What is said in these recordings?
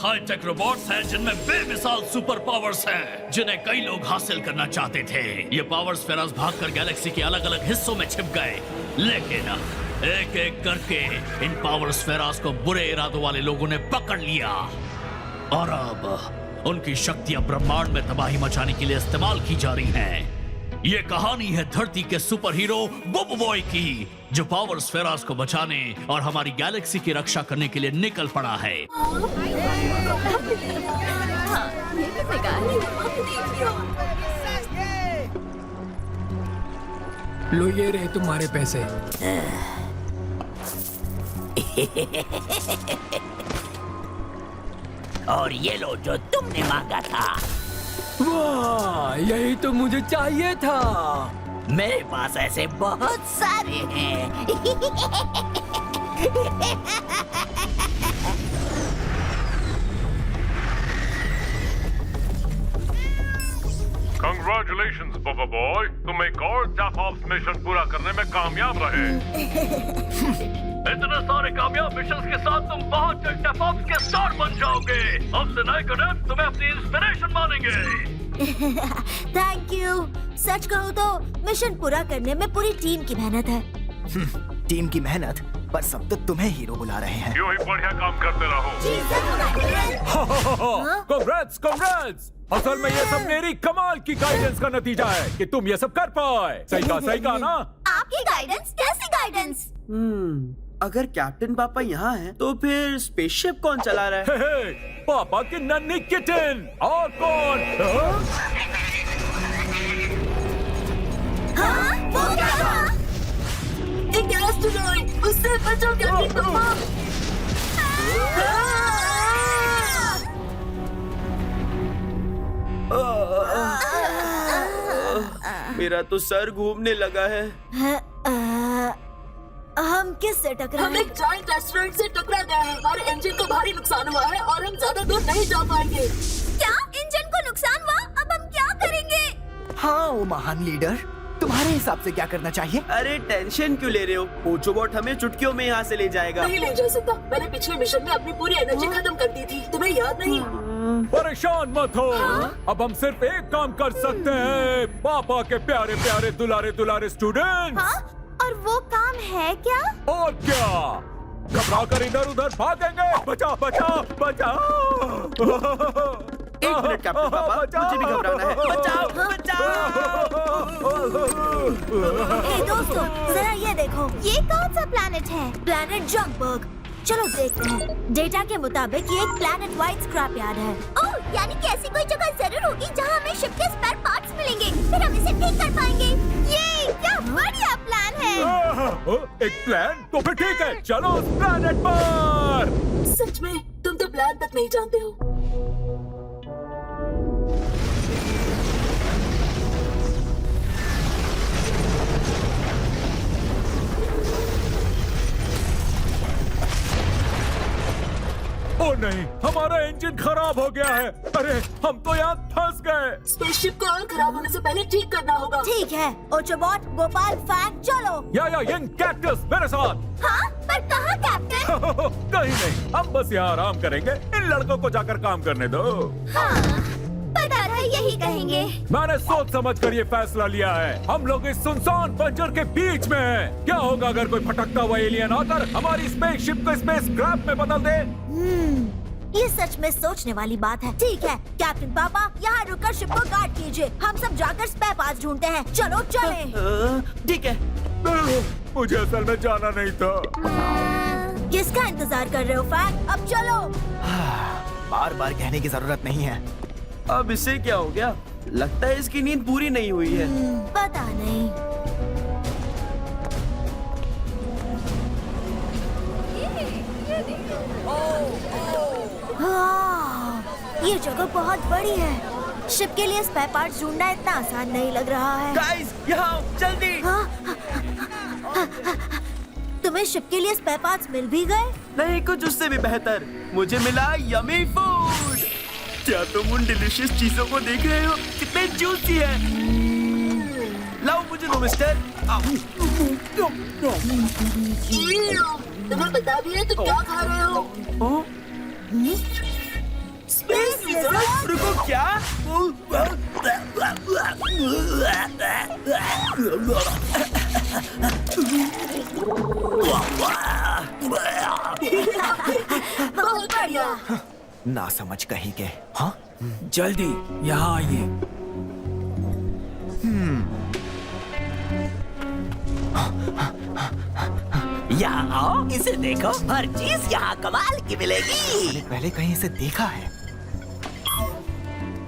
Hi tech robots हैं जिनमें बेमिसाल सुपर पावर्स हैं, जिन्हें कई लोग हासिल करना चाहते थे। ये पावर्स फेराज भागकर गैलेक्सी के अलग अलग हिस्सों में छिप गए, लेकिन एक एक करके इन पावर्स फेराज को बुरे इरादों वाले लोगों ने पकड़ लिया और अब उनकी शक्तियां ब्रह्मांड में तबाही मचाने के लिए इस्तेमाल की जा रही हैं। ये कहानी है धरती के सुपर हीरो बुब बॉय की, जो पावर्स फेराज को बचाने और हमारी गैलेक्सी की रक्षा करने के लिए निकल पड़ा है। लो ये रहे तुम्हारे पैसे। और ये लो जो तुमने मांगा था। वाह, यही तो मुझे चाहिए था। मेरे पास ऐसे बहुत सारे हैं। Congratulations, Bubba Boy. तुम एक और टफ ऑप्स मिशन पूरा करने में कामयाब रहे। इतने सारे कामयाब मिशंस के साथ तुम बहुत जल्द टफ ऑप्स के स्टार बन जाओगे। अब से नए कैडेट्स तुम्हें अपनी इंस्पिरेशन मानेंगे। Thank you. सच कहूँ तो मिशन पूरा करने में पूरी टीम की मेहनत है। टीम की मेहनत, पर सब तो तुम्हें हीरो बुला रहे हैं। यूं ही बढ़िया काम करते रहो। Congrats, congrats. असल में ये सब मेरी कमाल की गाइडेंस का नतीजा है कि तुम ये सब कर पाए। सही कहा ना? आपकी गाइडेंस? कैसी गाइडेंस? अगर कैप्टन पापा यहाँ हैं, तो फिर स्पेसशिप कौन चला रहा है? हे, पापा की नन्ही किटन। और कौन? हाँ? वो क्या था? एक एस्टेरॉइड, उससे बचो कैप्टन पापा। मेरा तो सर घूमने लगा है। हम किस से टकराए? हम एक जायंट एस्टेरॉइड से टकरा गए हैं। हमारे इंजन को भारी नुकसान हुआ है और हम ज्यादा दूर नहीं जा पाएंगे। क्या इंजन को नुकसान हुआ? अब हम क्या करेंगे? हाँ, वो महान लीडर, तुम्हारे हिसाब से क्या करना चाहिए? अरे टेंशन क्यों ले रहे हो? पोचोबॉट हमें चुटकियों में यहाँ से ले जाएगा। नहीं ले जा सकता। मैंने पिछले मिशन में अपनी पूरी एनर्जी खत्म कर दी थी। तुम्हें याद नहीं? परेशान मत हो। अब हम सिर्फ एक काम कर सकते हैं, पापा के प्यारे प्यारे दुलारे दुलारे स्टूडेंट्स। हाँ? और वो काम है क्या? और क्या, घबरा कर इधर उधर भागेंगे। बचाओ बचाओ बचाओ। एक मिनट कैप्टन पापा, मुझे भी घबराना है। बचाओ बचाओ। हे दोस्तों, जरा ये देखो। ये कौन सा प्लैनेट है? प्लैनेट जंकबर्ग। चलो देखते हैं। डेटा के मुताबिक ये एक प्लैनेट वाइड स्क्रैप यार्ड है। ओह, यानी कि ऐसी कोई जगह जरूर होगी जहाँ हमें शिप के स्पेयर पार्ट्स मिलेंगे, फिर हम इसे ठीक कर पाएंगे। ये क्या बढ़िया प्लान है। एक प्लान? तो फिर ठीक है, चलो उस प्लैनेट पर। सच में तुम तो प्लान तक नहीं जानते हो। ओ नहीं, हमारा इंजन खराब हो गया है। अरे हम तो यहाँ फंस गए। स्पेसशिप को और खराब होने से पहले ठीक करना होगा। ठीक है, ओचोबॉट, गोपाल, फैंग, चलो। या यंग कैक्टस मेरे साथ। हाँ? पर कहाँ कैप्टन? कहीं नहीं, हम बस यहाँ आराम करेंगे। इन लड़कों को जाकर काम करने दो। हाँ, पता था यही कहेंगे। मैंने सोच समझ कर ये फैसला लिया है। हम लोग इस सुनसान बंजर के बीच में हैं। क्या होगा अगर कोई भटकता हुआ एलियन आकर हमारी स्पेसशिप को स्पेस स्क्रैप में बदल दे? ये सच में सोचने वाली बात है। ठीक है कैप्टन पापा, यहाँ रुककर शिप को गार्ड कीजिए। हम सब जाकर स्पेयर पार्ट्स ढूंढते हैं। चलो चलें। ठीक है। मुझे असल में जाना नहीं था। किसका इंतजार कर रहे हो फैंग? अब चलो। बार बार कहने की जरूरत नहीं है। अब इससे क्या हो गया? लगता है इसकी नींद पूरी नहीं हुई है। पता नहीं। ये जगह बहुत बड़ी है। शिप के लिए स्पेयर पार्ट्स ढूंढना इतना आसान नहीं लग रहा है। गाइस, यहाँ जल्दी। तुम्हें शिप के लिए स्पेयर पार्ट्स मिल भी गए? नहीं, कुछ उससे भी बेहतर। मुझे मिला यमी फूड। क्या तुम उन डिलीशियस चीजों को देख रहे हो? कितने जूसी है। लाओ मुझे दो मिस्टर। तुम्हें पता भी है तुम क्या खा रहे हो? Lizard? रुको, क्या? बहुत बढ़िया। ना समझ कहीं के। हाँ, जल्दी यहाँ आइए। यहाँ आओ, इसे देखो, हर चीज यहाँ कमाल की मिलेगी। मैंने पहले कहीं इसे देखा है।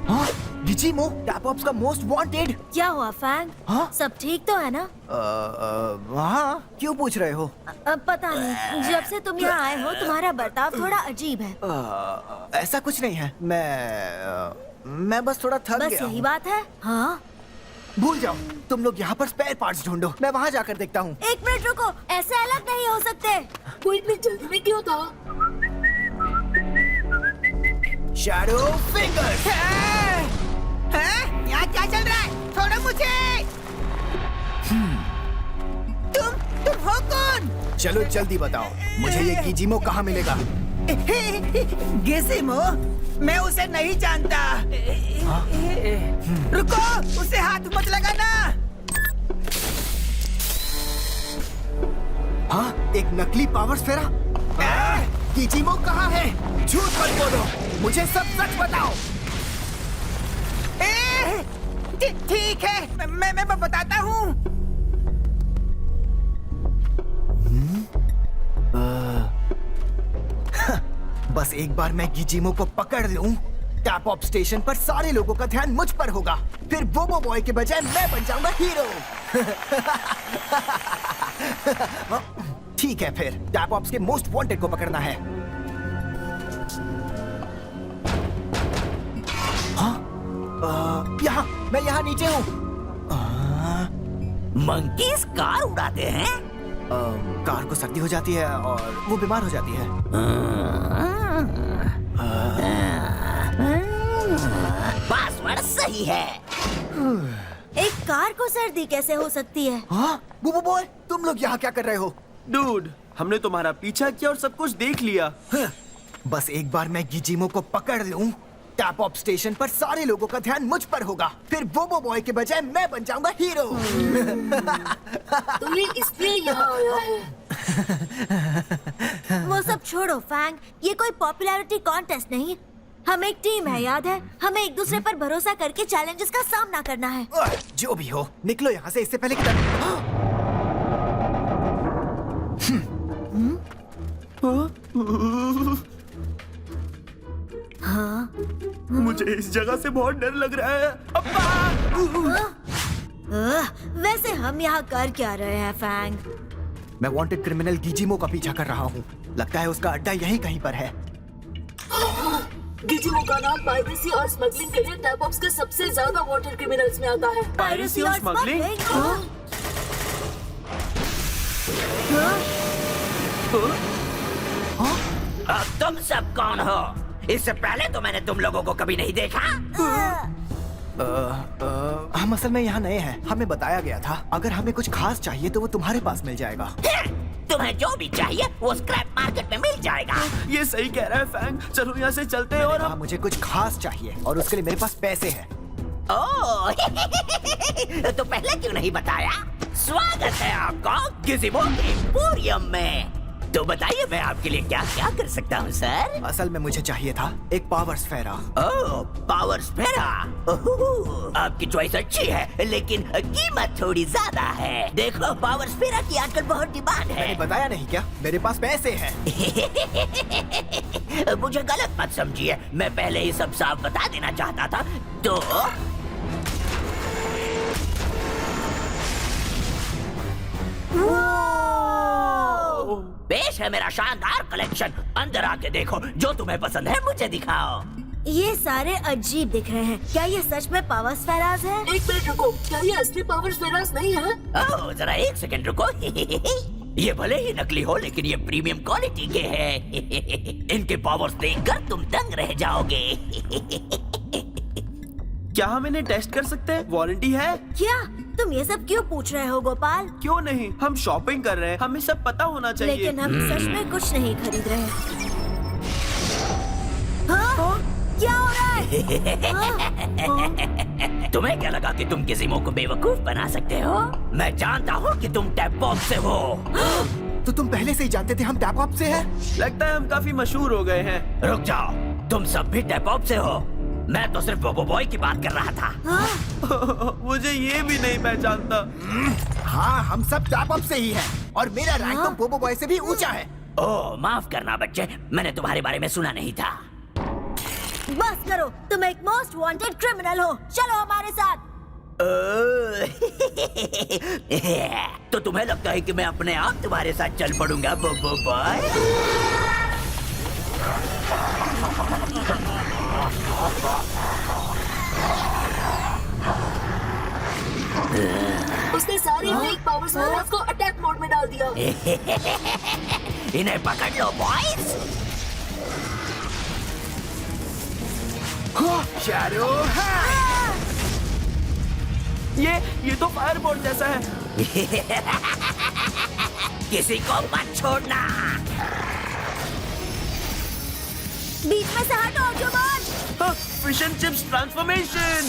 हाँ, गिजीमो, टैपऑप्स का मोस्ट वांटेड। क्या हुआ फैंग? हाँ? सब ठीक तो है ना? हाँ, क्यों पूछ रहे हो? अब पता नहीं, जब से तुम यहाँ आए हो तुम्हारा बर्ताव थोड़ा अजीब है। ऐसा कुछ नहीं है। मैं बस थोड़ा थक बस गया यही हूँ। बात है? हाँ। भूल जाओ, तुम लोग यहाँ पर स्पेयर पार्ट्स ढूंढो, मैं वहाँ जाकर देखता हूँ। एक मिनट रुको, ऐसे अलग नहीं हो सकते। वो इतनी जल्दी में क्यों था? Shadow fingers. यहाँ क्या चल रहा है? छोड़ो मुझे। तुम हो कौन? चलो जल्दी बताओ, मुझे ये गिजीमो कहाँ मिलेगा? गिजिमो? मैं उसे नहीं जानता। रुको, उसे हाथ मत लगाना। हाँ, एक नकली पावर स्फेरा। गिजीमो कहाँ है? झूठ मत बोलो, मुझे सब सच बताओ। ठीक है, मैं बताता हूँ। बस एक बार मैं गिजीमो को पकड़ लूं, टैपऑप स्टेशन पर सारे लोगों का ध्यान मुझ पर होगा। फिर बोबो बॉय के बजाय मैं बन जाऊंगा हीरो। ठीक है, फिर टैपऑप्स के मोस्ट वांटेड को पकड़ना है। हाँ? यहाँ, मैं यहाँ नीचे हूँ। मंकीज कार उड़ाते हैं। कार को सर्दी हो जाती है और वो बीमार हो जाती है। पासवर्ड सही है। एक कार को सर्दी कैसे हो सकती है? हाँ, बोबो बॉय, तुम लोग यहाँ क्या कर रहे हो? डूड, हमने तुम्हारा पीछा किया और सब कुछ देख लिया। बस एक बार मैं गिजीमो को पकड़ लूं, टैपऑप स्टेशन पर सारे लोगों का ध्यान मुझ पर होगा। फिर बोबो बॉय के बजाय मैं बन जाऊंगा हीरो। तो ये इसलिए यहाँ आया है। वो सब छोड़ो फैंग, ये कोई पॉपुलैरिटी कॉन्टेस्ट नहीं, हम एक टीम है, याद है? हमें एक दूसरे पर भरोसा करके चैलेंजेस का सामना करना है। जो भी हो, निकलो यहाँ से इससे पहले कि हाँ? मुझे इस जगह से बहुत डर लग रहा है। वैसे हम यहाँ कर क्या रहे हैं फैंग? मैं वांटेड क्रिमिनल गिजीमो का पीछा कर रहा हूँ। लगता है उसका अड्डा यहीं कहीं पर है। गिजीमो का नाम पायरेसी और स्मगलिंग के लिए टैपऑप्स के सबसे ज्यादा वांटेड क्रिमिनल्स में आता है। पायरेसी और स्मगलिंग? अब तुम सब कौन हो? इससे पहले तो मैंने तुम लोगों को कभी नहीं देखा। हम असल में यहाँ नए हैं। हमें बताया गया था अगर हमें कुछ खास चाहिए तो वो तुम्हारे पास मिल जाएगा। तुम्हें जो भी चाहिए वो स्क्रैप मार्केट में मिल जाएगा। ये सही कह रहा है फैंग। चलो यहाँ से चलते हैं और हम... मुझे कुछ खास चाहिए और उसके लिए मेरे पास पैसे हैं। ओह, तो पहले क्यों नहीं बताया? स्वागत है आपका गिजीमो एम्पोरियम में। तो बताइए मैं आपके लिए क्या क्या कर सकता हूँ सर? असल में मुझे चाहिए था एक पावर स्फेरा। ओह, पावर स्फेरा। आपकी चॉइस अच्छी है लेकिन कीमत थोड़ी ज्यादा है। देखो, पावर स्फेरा की आजकल बहुत डिमांड है। मैंने बताया नहीं क्या? मेरे पास पैसे हैं। मुझे गलत मत समझिए, मैं पहले ही सब साफ बता देना चाहता था। तो पेश है मेरा शानदार कलेक्शन। अंदर आके देखो, जो तुम्हें पसंद है मुझे दिखाओ। ये सारे अजीब दिख रहे हैं। क्या ये सच में पावर स्फेराज है? एक मिनट रुको, क्या ये असली पावर स्फेरास नहीं है? ओह, जरा एक सेकंड रुको। ये भले ही नकली हो लेकिन ये प्रीमियम क्वालिटी के हैं। इनके पावर्स देखकर तुम दंग रह जाओगे। क्या हम इन्हें टेस्ट कर सकते हैं? वारंटी है? क्या तुम ये सब क्यों पूछ रहे हो गोपाल? क्यों नहीं, हम शॉपिंग कर रहे हैं, हमें सब पता होना चाहिए। लेकिन हम सच में कुछ नहीं खरीद रहे। हाँ? क्या हो रहा है? तुम्हें क्या लगा कि तुम किसीमो को बेवकूफ बना सकते हो? मैं जानता हूँ कि तुम टैप पॉप से हो। तो तुम पहले से ही जानते थे हम टैप अप से हैं? लगता है हम काफी मशहूर हो गए हैं। रुक जाओ, तुम सब भी टैप अप से हो? मैं तो सिर्फ बोबो बॉय की बात कर रहा था। मुझे ये भी नहीं पहचानता। हाँ, हम सब टैप अप से ही हैं और मेरा रैंक तो बोबो बॉय से भी ऊंचा है। ओह, माफ करना बच्चे, मैंने तुम्हारे बारे में सुना नहीं था। बस करो, तुम एक मोस्ट वांटेड क्रिमिनल हो। चलो हमारे साथ। तो तुम्हें लगता है कि मैं अपने आप तुम्हारे साथ चल पड़ूंगा बोबो बॉय? उसने सारी फेक पावर स्फेयर्स को अटैक मोड में डाल दिया। इन्हें पकड़ लो बॉयज। शैडो ये तो फायरबॉल जैसा है। किसी को मत छोड़ना। बीच में से हटो जुबान। Fish and chips transformation.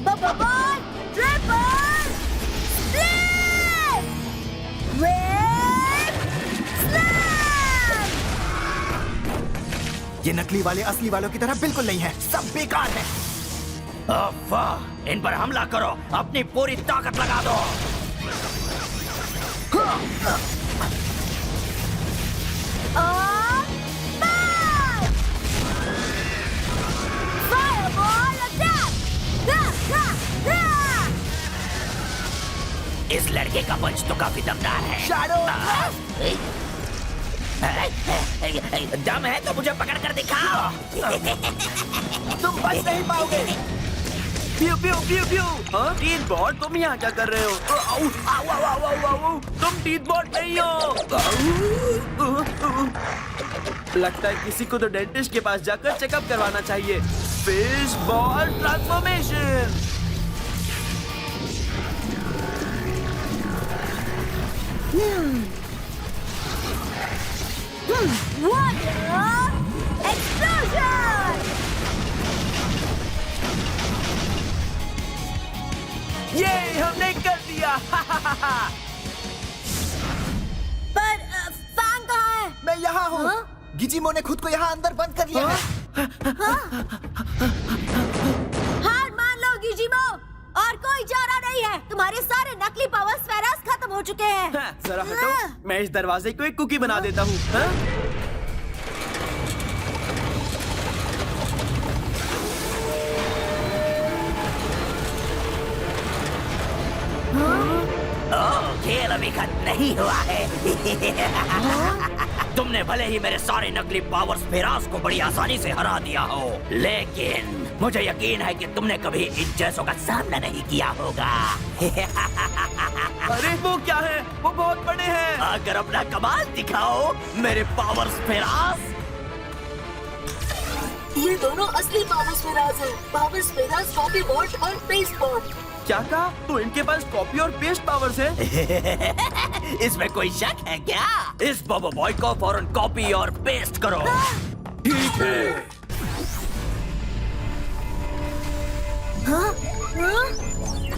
BoBoiBoy triple split wave slam. ये नकली वाले असली वालों की तरह बिल्कुल नहीं है, सब बेकार है। वाह, इन पर हमला करो, अपनी पूरी ताकत लगा दो। Fireball attack. इस लड़के का पंच तो काफी दमदार है। शैडो दम है तो मुझे पकड़ कर दिखाओ। तुम बच नहीं पाओगे। प्यू प्यू प्यू प्यू। हाँ, टीथ बॉट, तुम यहाँ क्या कर रहे हो? तुम टीथ बॉट नहीं हो। लगता है किसी को तो डेंटिस्ट के पास जाकर चेकअप करवाना चाहिए। Fish ball transformation. एक्सप्लोजन। ये हमने कर दिया। पर फैंग कहाँ है? मैं यहाँ हूँ। हाँ? गिजिमो ने खुद को यहाँ अंदर बंद कर लिया है। हार मान लो गिजिमो, और कोई चारा नहीं है। तुम्हारे सारे नकली पावर स्फेयर्स खत्म हो चुके हैं। जरा हटो, मैं इस दरवाजे को एक कुकी बना देता हूँ। खेल अभी खत्म नहीं हुआ है। तुमने भले ही मेरे सारे नकली पावर स्फेयर्स को बड़ी आसानी से हरा दिया हो, लेकिन मुझे यकीन है कि तुमने कभी इन जैसों का सामना नहीं किया होगा। अरे वो क्या है? वो बहुत बड़े हैं। अगर अपना कमाल दिखाओ मेरे पावर स्फेयर्स। ये दोनों असली पावर स्फेयर्स हैं। पावर स्फेयर्स, कॉपी बॉट और पेस्ट बॉट। क्या कहा? तो इनके पास कॉपी और पेस्ट पावर्स हैं? इसमें कोई शक है क्या? इस बोबो बॉय को फौरन कॉपी और पेस्ट करो। ठीक है। हाँ? हाँ?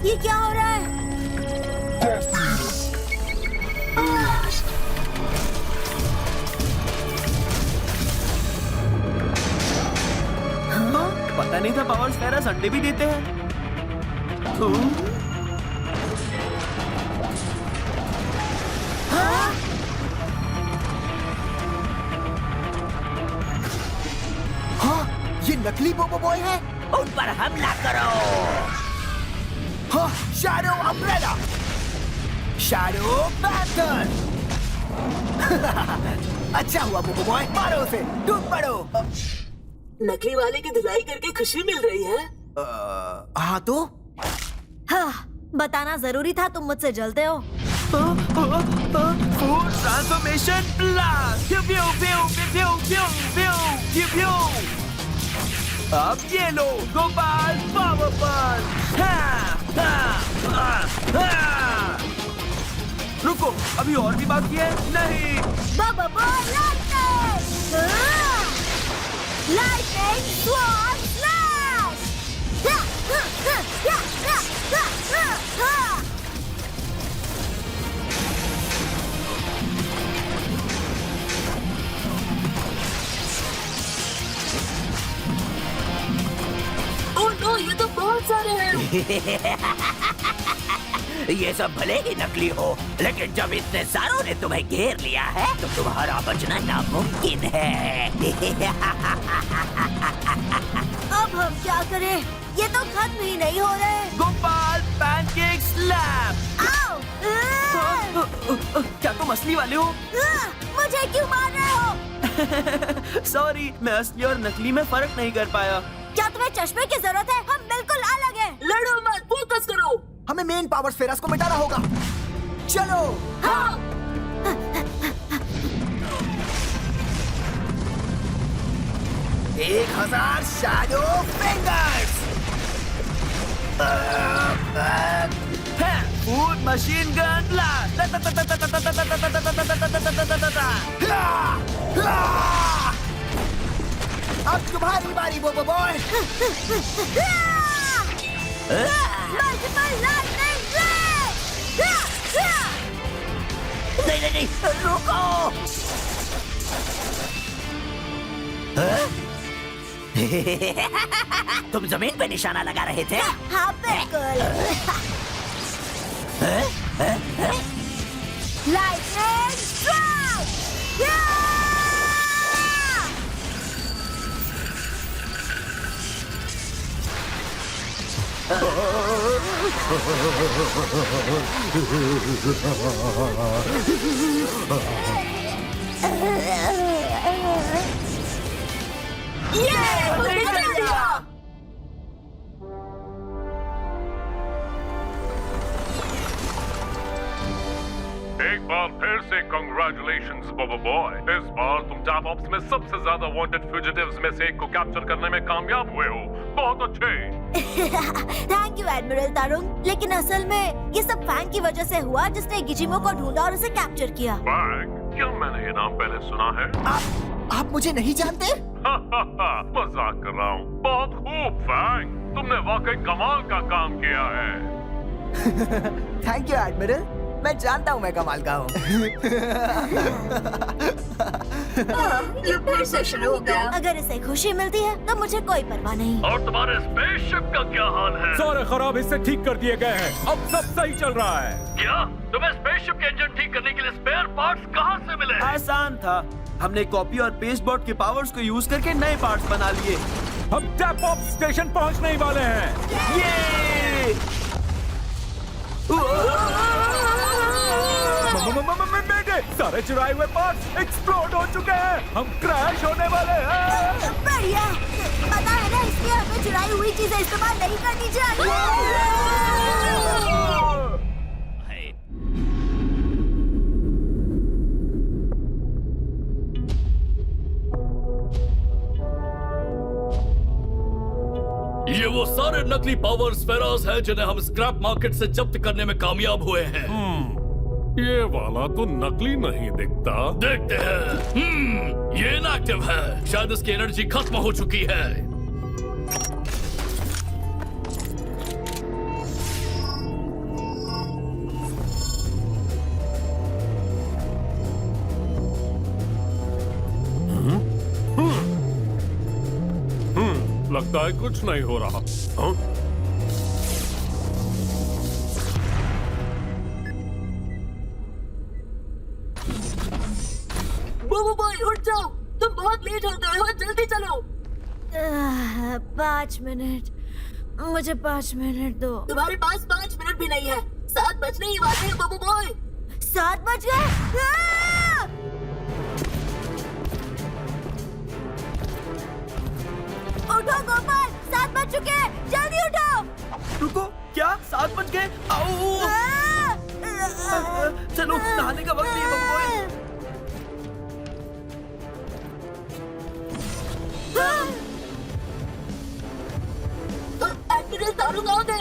ये क्या हो रहा है? पता नहीं था पावर स्फेयर्स अंडे भी देते हैं। हाँ, ये नकली बोबो बॉय है। उन पर हमला करो। हाँ, शैडो अम्ब्रेला, शैडो पैंथर। अच्छा हुआ बोबो बॉय, मारो उसे, टूट पड़ो। नकली वाले की धुलाई करके खुशी मिल रही है। हाँ तो हाँ, बताना जरूरी था, तुम मुझसे जलते हो। Food transformation blast. Pew pew pew pew pew pew pew pew. अब ये लो गोपाल पावर पंच। रुक रुको, अभी और भी बाकी है। नहीं, BoBoiBoy lightning swarm slash oh no, ये तो बहुत सारे हैं। ये सब भले ही नकली हो, लेकिन जब इतने सारों ने तुम्हें घेर लिया है तो तुम्हारा बचना नामुमकिन है। अब हम क्या करें? ये तो खत्म ही नहीं हो रहे। Gopal pancake slap. आओ! क्या तुम असली वाले हो? मुझे क्यों मार रहे हो? सॉरी, मैं असली और नकली में फर्क नहीं कर पाया। क्या तुम्हें चश्मे की जरूरत है? हम बिल्कुल अलग हैं। लड़ो मत, फोकस करो। हमें मेन पावर स्फेयर्स को मिटाना होगा। चलो। हाँ। 1000 shadow fingers. Food machine gun blast. अब तुम्हारी बारी बोबो बॉय। मल्टीपल लाइटनिंग नहीं, रुको। तुम जमीन पे निशाना लगा रहे थे? हाँ बिल्कुल। Lightning strike. एक बार फिर से कंग्रेचुलेशंस बबो बॉय। इस बार तुम टॉप ऑप्स में सबसे ज्यादा वांटेड फ्यूजिटिव्स में से एक को कैप्चर करने में कामयाब हुए हो। बहुत अच्छे। Thank you admiral Tarung. लेकिन असल में ये सब फैंग की वजह से हुआ, जिसने गिजिमो को ढूंढा और उसे कैप्चर किया। फैंग? क्या मैंने ये नाम पहले सुना है? आप मुझे नहीं जानते? मजाक कर रहा हूँ। बहुत खूब फैंग, तुमने वाकई कमाल का काम किया है। Thank you admiral. मैं जानता हूँ मैं कमाल का हूँ। ये फिर से शुरू हो गया। अगर इसे खुशी मिलती है तो मुझे कोई परवाह नहीं। और तुम्हारे स्पेसशिप का क्या हाल है? सारे खराब हिस्से ठीक कर दिए गए हैं। अब सब सही चल रहा है। क्या तुम्हें स्पेसशिप के इंजन ठीक करने के लिए स्पेयर पार्ट्स कहाँ से मिले? आसान था, हमने कॉपी और पेस्ट बोर्ड के पावर्स को यूज करके नए पार्ट्स बना लिए। हम टैप ऑफ स्टेशन पहुंचने ही वाले हैं। ये सारे चुराए हुए पार्ट्स एक्सप्लोड हो चुके हैं। हम क्रैश होने वाले हैं। बढ़िया। पता है ना, इसलिए हमें चुराई हुई चीजें इस्तेमाल नहीं करनी चाहिए। ये वो सारे नकली पावर स्फेयर्स हैं जिन्हें हम स्क्रैप मार्केट से जब्त करने में कामयाब हुए हैं। ये वाला तो नकली नहीं दिखता। देखते हैं। ये इनएक्टिव है। शायद इसकी एनर्जी खत्म हो चुकी है। लगता है कुछ नहीं हो रहा। हाँ? बबो बॉय उठ जाओ, तुम बहुत लेट हो गए हो, जल्दी चलो। 5 मिनट, मुझे 5 मिनट दो। तुम्हारे पास 5 मिनट भी नहीं है। 7 बजने ही वाले हैं बबो बॉय। 7 बज गए। उठो गोपाल, 7 बज चुके हैं, जल्दी उठो। रुको, क्या 7 बज गए? आओ, चलो नहाने का वक्त नहीं है बबो बॉय। एडमिरल तारुंग आओ दे।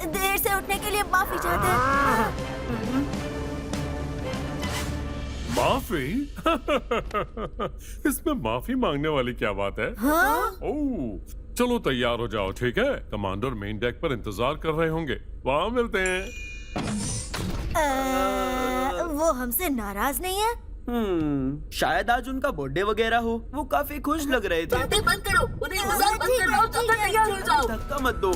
देर से उठने के लिए माफी चाहते हैं। माफी? इसमें माफी मांगने वाली क्या बात है? ओह, चलो तैयार हो जाओ, ठीक है? कमांडर मेन डेक पर इंतजार कर रहे होंगे, वहाँ मिलते हैं। वो हमसे नाराज नहीं है? शायद आज उनका बर्थडे वगैरह हो। वो काफी खुश लग रहे थे। बातें बंद करो, उन्हें इंतजार बंद कराओ, जब तक तैयार हो जाओ। धक्का मत दो।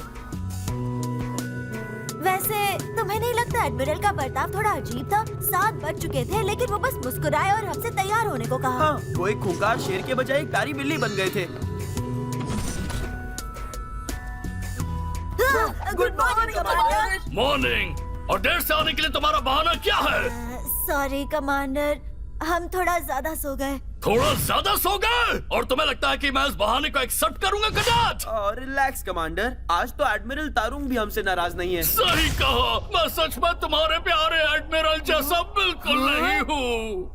वैसे तुम्हें नहीं लगता एडमिरल का बर्ताव थोड़ा अजीब था? 7 बज चुके थे लेकिन वो बस मुस्कुराए और हमसे तैयार होने को कहा। हाँ, वो एक खूंखार शेर के बजाय एक प्यारी बिल्ली बन गए थे। Good morning commander. मॉर्निंग। और देर से आने के लिए तुम्हारा बहाना क्या है? सॉरी कमांडर, हम थोड़ा ज्यादा सो गए। थोड़ा ज्यादा सो गए? और तुम्हें लगता है कि मैं इस बहाने को एक्सेप्ट करूंगा कदाच? रिलैक्स कमांडर, आज तो एडमिरल तारुंग भी हमसे नाराज नहीं है। सही कहा, मैं सच में तुम्हारे प्यारे एडमिरल जैसा बिल्कुल नहीं हूँ।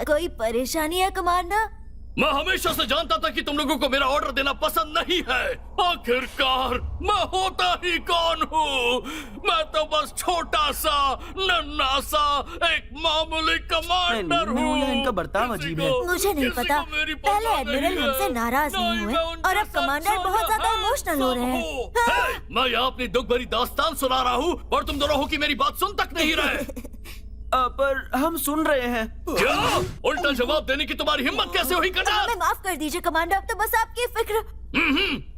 कोई परेशानी है कमांडर? मैं हमेशा से जानता था कि तुम लोगों को मेरा ऑर्डर देना पसंद नहीं है। आखिरकार मैं होता ही कौन हूँ? मैं तो बस छोटा सा नन्हा सा एक मामूली कमांडर हूँ। इनका बर्ताव अजीब है। मुझे नहीं पता, पहले एडमिरल हमसे नाराज नहीं हुए और अब कमांडर बहुत ज्यादा इमोशनल हो रहे हैं। मैं यहाँ अपनी दुख भरी दास्तान सुना रहा हूँ और तुम दोनों हो कि मेरी बात सुन तक नहीं रहे। पर हम सुन रहे हैं। क्या? उल्टा जवाब देने की तुम्हारी हिम्मत कैसे हुई कनार? हमें माफ कर दीजिए कमांडर, तो बस आपकी फिक्र।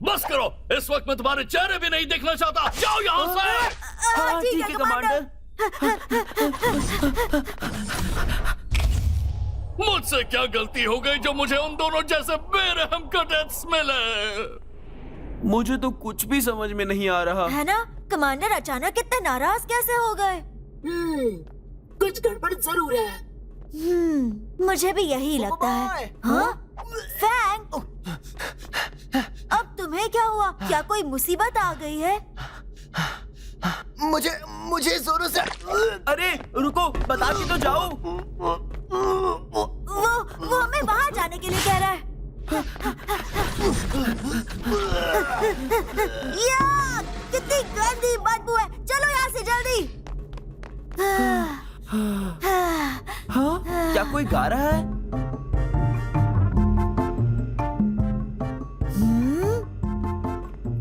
बस करो, इस वक्त मैं तुम्हारे चेहरे भी नहीं देखना चाहता। जाओ यहाँ से। ठीक है कमांडर। मुझसे क्या गलती हो गई जो मुझे उन दोनों जैसे बेरहम कैडेट्स मिले? मुझे तो कुछ भी समझ में नहीं आ रहा है ना? कमांडर अचानक इतने नाराज कैसे हो गए? कुछ गड़बड़ जरूर है। मुझे भी यही लगता है। हाँ? फैंग, अब तुम्हें क्या हुआ? क्या कोई मुसीबत आ गई है? मुझे जोरों से। अरे रुको, बता के तो जाओ। वो हमें बाहर जाने के लिए कह रहा है। यार, कितनी गंदी बदबू है। चलो यहाँ से जल्दी। हाँ? क्या कोई गा रहा है?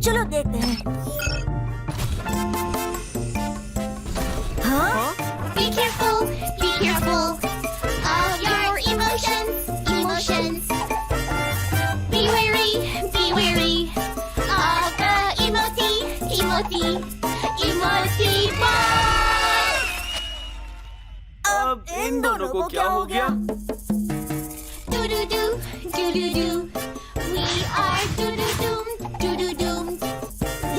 चलो देखते हैं। हाँ? Be careful of your emotions. Be wary of the emoji ball. अब इन दोनों को क्या हो गया? Do do do. We are do do.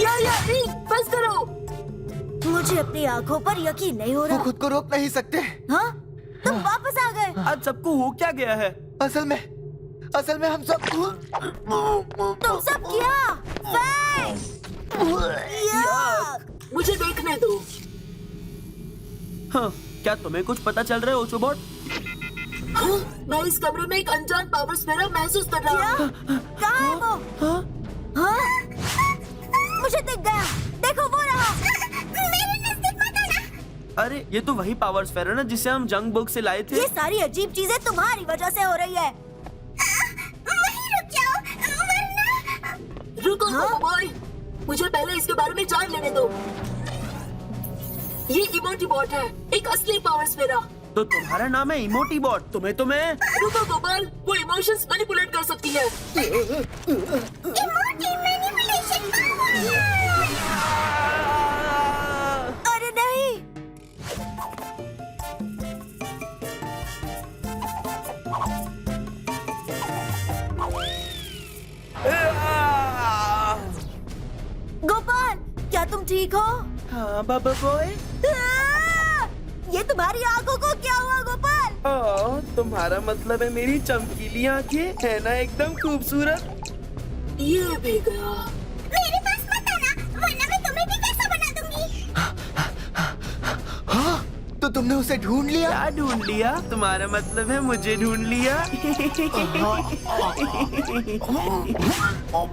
या बस करो। मुझे अपनी आंखों पर यकीन नहीं हो वो रहा। खुद को रोक नहीं सकते। हाँ? तुम वापस आ गए। आज सबको हो क्या गया है? असल में हम सब। तुम सब क्या? मुझे देखने दो। हाँ, क्या तुम्हें कुछ पता चल रहा है ओचोबॉट? हाँ, मैं इस कमरे में एक अनजान पावर स्फेयर महसूस कर रहा हूँ। कहाँ है वो? हाँ? मुझे दिख गया। देखो वो रहा। मेरे नजदीक मत आना। अरे ये तो वही पावर स्फेयर है ना जिसे हम जंग बुक से लाए थे। ये सारी अजीब चीजें तुम्हारी वजह से हो रही है। वहीं रुक जाओ वरना। रुको बॉय, मुझे पहले इसके बारे में जान लेने दो। ये इमोटी बॉट है, एक असली पावर स्फेयर। तो तुम्हारा नाम है इमोटी बॉट। तुम्हें तो मैं। रुको गोपाल, वो इमोशंस मैनिपुलेट कर सकती है। इमोटी मैनिपुलेशन। अरे नहीं। गोपाल, क्या तुम ठीक हो? हाँ बाबा बॉय। ये तुम्हारी आंखों को क्या हुआ गोपाल? तुम्हारा मतलब है मेरी चमकीली आंखें है ना, एकदम खूबसूरत। ये भी गया। मेरे पास मत आना वरना मैं तुम्हें भी कैसा बना दूंगी। हाँ? तो तुमने उसे ढूंढ लिया? क्या ढूंढ लिया? तुम्हारा मतलब है मुझे ढूंढ लिया?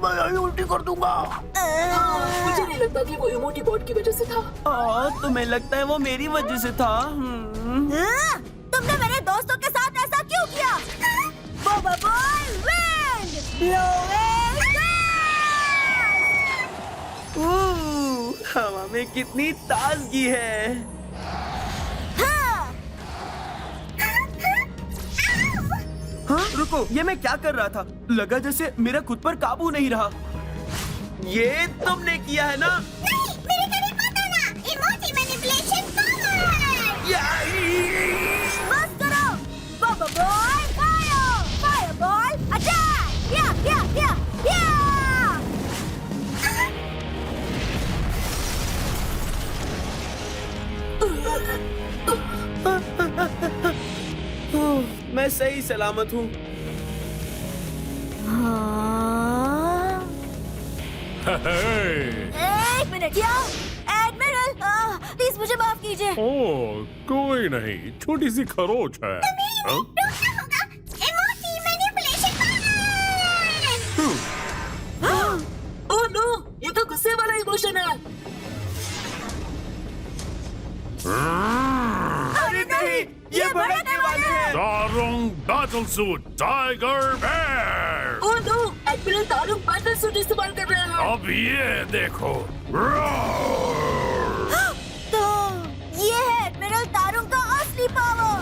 मैं उल्टी कर दूंगा। मुझे नहीं लगता कि वो इमोटी बॉट की वजह से था। तुम्हें लगता है वो मेरी वजह से था? तुमने मेरे दोस्तों के में कितनी ताजगी है। हाँ रुको, ये मैं क्या कर रहा था? लगा जैसे मेरा खुद पर काबू नहीं रहा। ये तुमने किया है ना? नहीं, मेरे करीब मत आना। Emoji manipulation power. बस करो। BoBoiBoy fire, fireball attack. या मैं सही सलामत हूँ। हाँ? एक मिनट यार, एडमिरल, प्लीज मुझे माफ कीजिए। ओह, कोई नहीं, छोटी सी खरोच है। हाँ? रोकना होगा। Emoji manipulation power. Oh no, ये तो गुस्से वाला इमोशन है। अरे नहीं, ये भड़कने वाले हैं। Tarung battle suit tiger bear. Oh no, admiral Tarung battle suit इस्तेमाल कर रहे हैं। अब ये देखो। तो ये है एडमिरल तारुंग का असली पावर।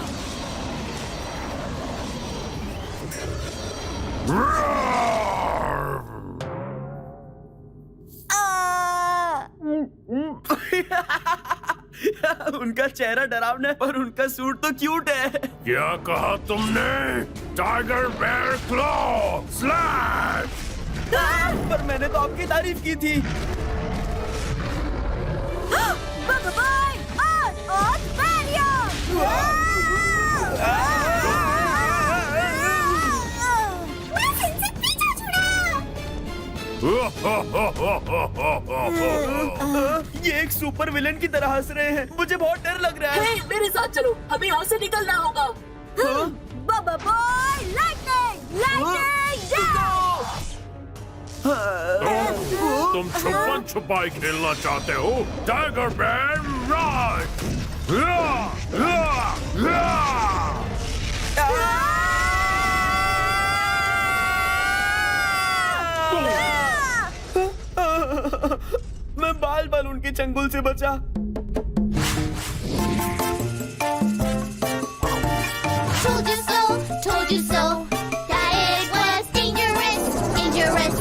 उनका चेहरा डरावना है और उनका सूट तो क्यूट है। क्या कहा तुमने? Tiger bear claw slash. पर मैंने तो आपकी तारीफ की थी। बॉबो बॉय और बस इनसे पीछा छुड़ाओ। ये एक सुपर विलेन की तरह हंस रहे हैं। मुझे बहुत डर लग रहा है। हे, मेरे साथ चलो, हमें यहाँ से निकलना होगा। बॉबो बॉय लाइटनिंग तुम छुपन छुपाई खेलना चाहते हो? Tiger bear right. मैं बाल बाल उनके चंगुल से बचा। Told you so. That it was dangerous, dangerous.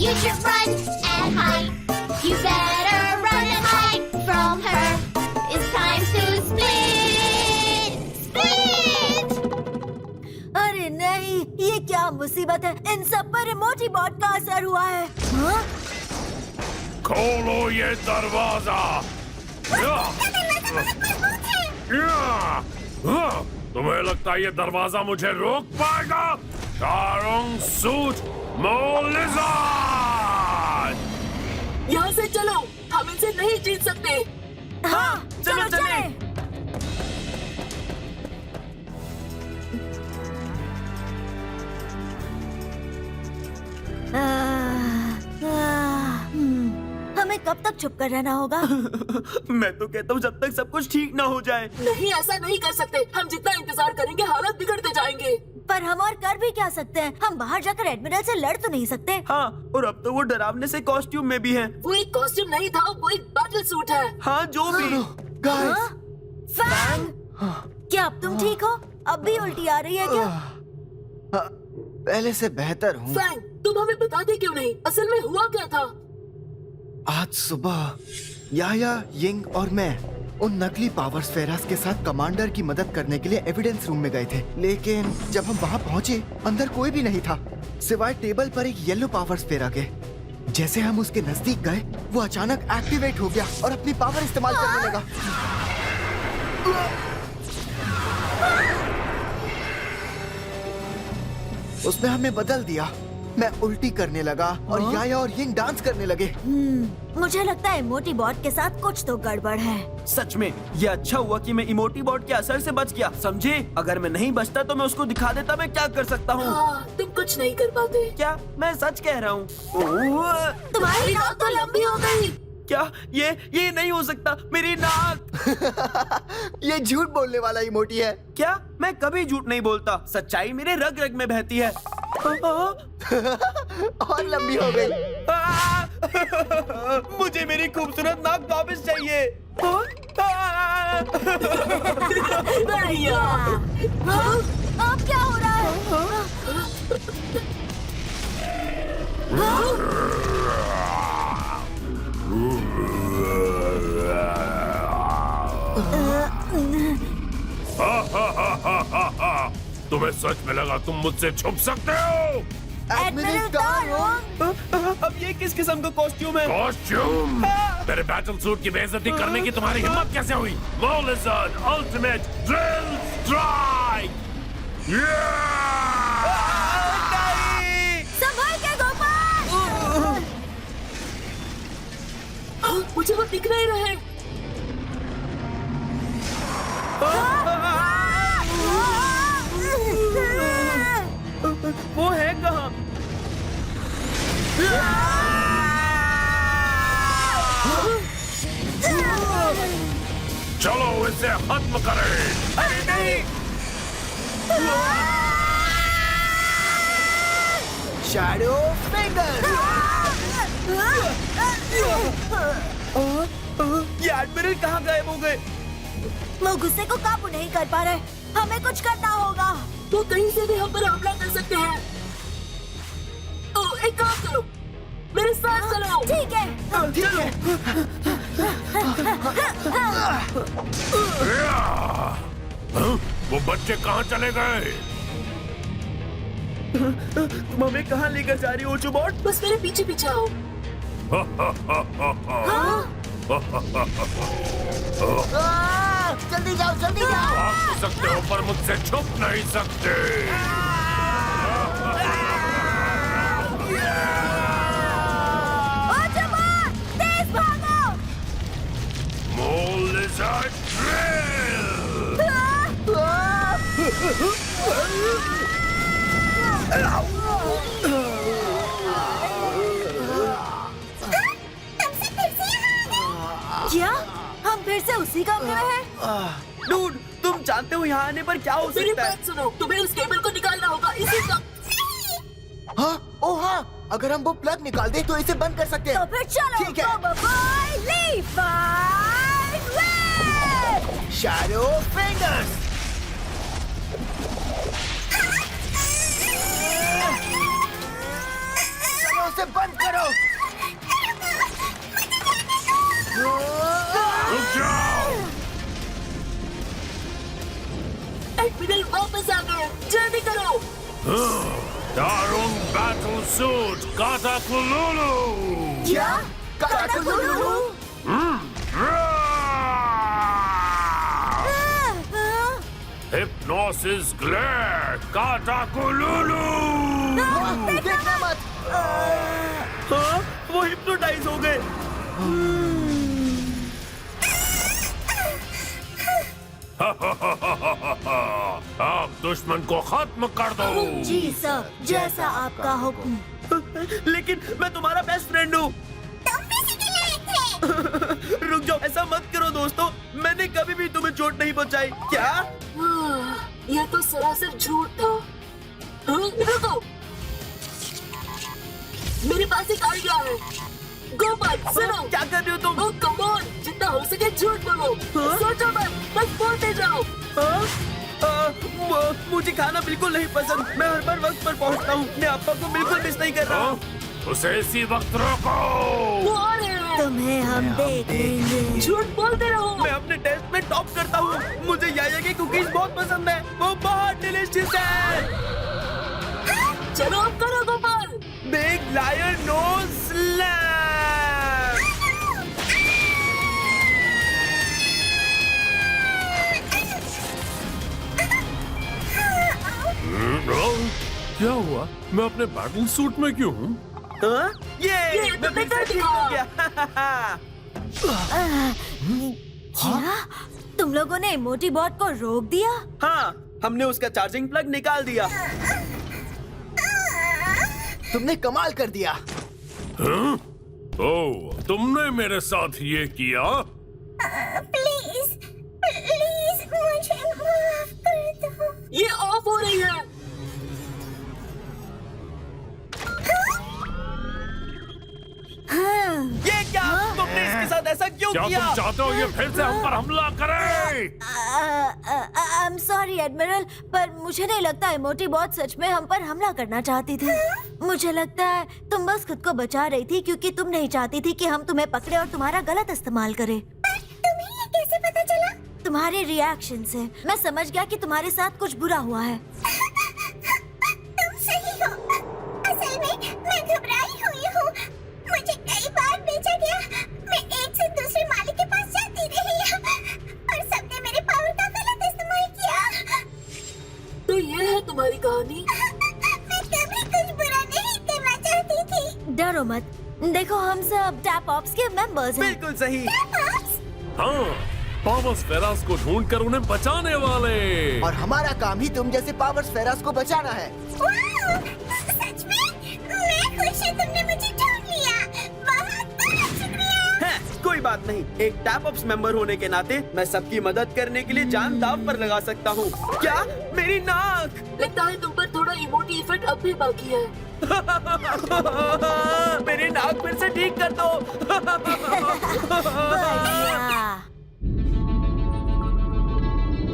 You should run and hide. You better run and hide from her. It's time to split, split. अरे नहीं, ये क्या मुसीबत है? इन सब पर इमोजी बॉट का असर हुआ है। हाँ? खोलो ये दरवाजा। तुम्हें लगता है ये दरवाजा मुझे रोक पाएगा? दारुंग सूट मोलिज़ार्ड। यहाँ से चलो, हम इनसे नहीं जीत सकते। हाँ, चलो, चले। हमें कब तक छुप कर रहना होगा? मैं तो कहता हूँ जब तक सब कुछ ठीक ना हो जाए। नहीं, ऐसा नहीं कर सकते। हम जितना इंतजार करेंगे हालत बिगड़ते जाएंगे। पर हम और कर भी क्या सकते हैं? हम बाहर जाकर एडमिरल से लड़ तो नहीं सकते। हाँ, और अब तो वो डरावने से कॉस्ट्यूम में भी हैं। वो एक कॉस्ट्यूम नहीं था, वो एक बैटल सूट है। हाँ, जो भी। हाँ? फैंग, क्या अब तुम ठीक हो? अब भी उल्टी आ रही है क्या? पहले से बेहतर हूँ। फैंग, तुम हमें बताते क्यों नहीं? असल में हुआ क्या था? आज सुबह याया, यिंग और मैं उन नकली पावर स्फेरास के साथ कमांडर की मदद करने के लिए एविडेंस रूम में गए थे। लेकिन जब हम वहाँ पहुँचे, अंदर कोई भी नहीं था सिवाय टेबल पर एक येलो पावर स्फेरा के। जैसे हम उसके नजदीक गए, वो अचानक एक्टिवेट हो गया और अपनी पावर इस्तेमाल करने लगा। उसने हमें बदल दिया। मैं उल्टी करने लगा और याया और यिंग डांस करने लगे। मुझे लगता है इमोटी बॉट के साथ कुछ तो गड़बड़ है। सच में, ये अच्छा हुआ कि मैं इमोटी बॉट के असर से बच गया। समझे? अगर मैं नहीं बचता तो मैं उसको दिखा देता मैं क्या कर सकता हूँ। हाँ, तुम कुछ नहीं कर पाते। क्या? मैं सच कह रहा हूँ। तुम्हारी नाक तो लंबी हो गई। क्या? ये नहीं हो सकता। मेरी नाक। ये झूठ बोलने वाला इमोटी है। क्या? मैं कभी झूठ नहीं बोलता। सच्चाई मेरे रग रग में बहती है। और लंबी हो गई। मुझे मेरी खूबसूरत नाक वापस चाहिए। भैया अब क्या हो रहा है? तुम्हें सच में लगा तुम मुझसे छुप सकते हो? एडमिरल दारोंग, अब ये किस किस्म का कॉस्ट्यूम है? कॉस्ट्यूम? मेरे बैटल सूट की बेइज्जती करने की तुम्हारी हिम्मत कैसे हुई? वो लिजर्ड अल्टीमेट ड्रिल स्ट्राइक! संभल के गोपाल! मुझे वो दिख नहीं रहे। वो है कहाँ? चलो इसे खत्म करें। अरे नहीं! Shadow finger. ये एडमिरल कहाँ गायब हो गए? वो गुस्से को काबू नहीं कर पा रहे। हमें कुछ करना होगा। वो कहीं से भी हम पर हमला कर सकते हैं। एक काम करो, मेरे साथ चलो। ठीक है। वो बच्चे कहाँ चले गए? तुम हमें कहाँ लेकर जा रही हो ओचोबॉट? बस मेरे पीछे पीछे आओ। जल्दी जाओ, जल्दी जाओ। भाग सकते हो पर मुझसे छुप नहीं सकते। ओचोबॉट, तेज भागो। Mole Lizard Drill! क्या हम फिर से उसी काम कर रहे हैं? डूड, तुम जानते हो यहाँ आने पर क्या हो मेरी सकता है? बात सुनो, तुम्हें उस केबल को निकालना होगा। इसी का हाँ, ओ हाँ, अगर हम वो प्लग निकाल दें तो इसे बंद कर सकते तो हैं। फिर चलो। ठीक है। बॉय लीफाई वे। Shadow fingers. चलो उसे बंद करो। रुक जाओ! एडमिरल वापस आ गए। जल्दी करो। Darung Battle Suit Katakululu! क्या? काटाकुलू? Hypnosis Glare Katakululu! देखना मत। हाँ, वो हिप्नोटाइज हो गए। आप दुश्मन को खत्म कर दो। जी सर, जैसा आपका हुक्म। लेकिन मैं तुम्हारा बेस्ट फ्रेंड हूँ। रुक जाओ, ऐसा मत करो दोस्तों। मैंने कभी भी तुम्हें चोट नहीं पहुँचाई। क्या? यह तो सरासर झूठ था। रुको, मेरे पास एक आइडिया है। गोपाल सुनो। क्या कर रहे हो तुम? ओह कम ऑन, जितना हो सके झूठ बोलो। सोचो मत, बस बोलते जाओ। मुझे खाना बिल्कुल नहीं पसंद। मैं हर बार वक्त पर पहुंचता हूँ। मैं आपा को बिल्कुल मिस नहीं कर रहा हूँ। उसे इसी वक्त रोको। वो आ रहे हैं। तुम्हें हम देख लेंगे। झूठ बोलते रहो। मैं अपने टेस्ट में टॉप करता हूँ। मुझे याया की कुकीज बहुत पसंद है। वो बहुत डिलीशियस है। चलो अब करो Gopal. Big liar no slam. क्या हुआ? मैं अपने बैटल सूट में क्यों हूँ? ये तो मैं फिर से ठीक हो गया। क्या? तुम लोगों ने मोटी बॉट को रोक दिया? हाँ, हमने उसका चार्जिंग प्लग निकाल दिया। तुमने कमाल कर दिया। हाँ? ओह, तुमने मेरे साथ ये किया? प्लीज, प्लीज मुझे माफ कर दो। ये ऑफ हो रही है। क्यों क्या किया? तुम चाहते हो ये फिर से हम पर हमला करे? आई एम सॉरी एडमिरल, पर मुझे नहीं लगता इमोटी बॉट सच में हम पर हमला करना चाहती थी। मुझे लगता है तुम बस खुद को बचा रही थी क्योंकि तुम नहीं चाहती थी कि हम तुम्हें पकड़े और तुम्हारा गलत इस्तेमाल करें। तुम्हें ये कैसे पता चला? तुम्हारे रिएक्शन से मैं समझ गया कि तुम्हारे साथ कुछ बुरा हुआ है। तुम सही हो। असल में मैं घबराई हुई हूँ। मुझे कई बार बेचा गया। मैं एक से दूसरे मालिक के पास जाती रही और सबने मेरे पावर का गलत इस्तेमाल किया। तो ये है तुम्हारी कहानी। मैं कभी कुछ बुरा नहीं करना चाहती थी। डरो मत, देखो हम सब टैप ऑप्स के मेंबर्स हैं। बिल्कुल सही। हाँ, पावर्स फेरास को ढूंढकर उन्हें बचाने वाले। और हमारा काम ही तुम जैसे पावर्स फेरास को बचाना है। वाह! सच में? मैं खुश हूँ तुमने मुझे ढूंढ लिया। बहुत शुक्रिया। है, कोई बात नहीं। एक टैप ऑप्स मेंबर होने के नाते मैं सबकी मदद करने के लिए जान दांव पर लगा सकता हूँ। क्या? मेरी नाक! लगता है तुम पर थोड़ा इमोटी इफेक्ट अब भी बाकी है। मेरी नाक फिर से ठीक कर दो।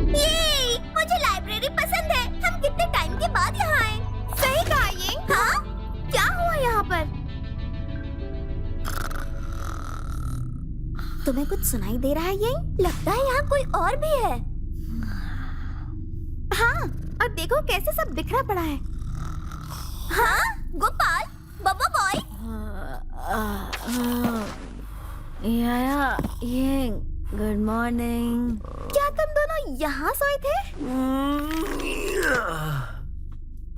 ये मुझे लाइब्रेरी पसंद है। हम कितने टाइम के बाद यहाँ आए? सही कहा ये। हाँ? क्या हुआ यहाँ पर? तुम्हें कुछ सुनाई दे रहा है ये? लगता है यहाँ कोई और भी है। हाँ, और देखो कैसे सब बिखरा पड़ा है। हाँ, गोपाल, बब्बा बॉय। ये गुड मॉर्निंग। क्या तुम दोनों यहाँ सोए थे?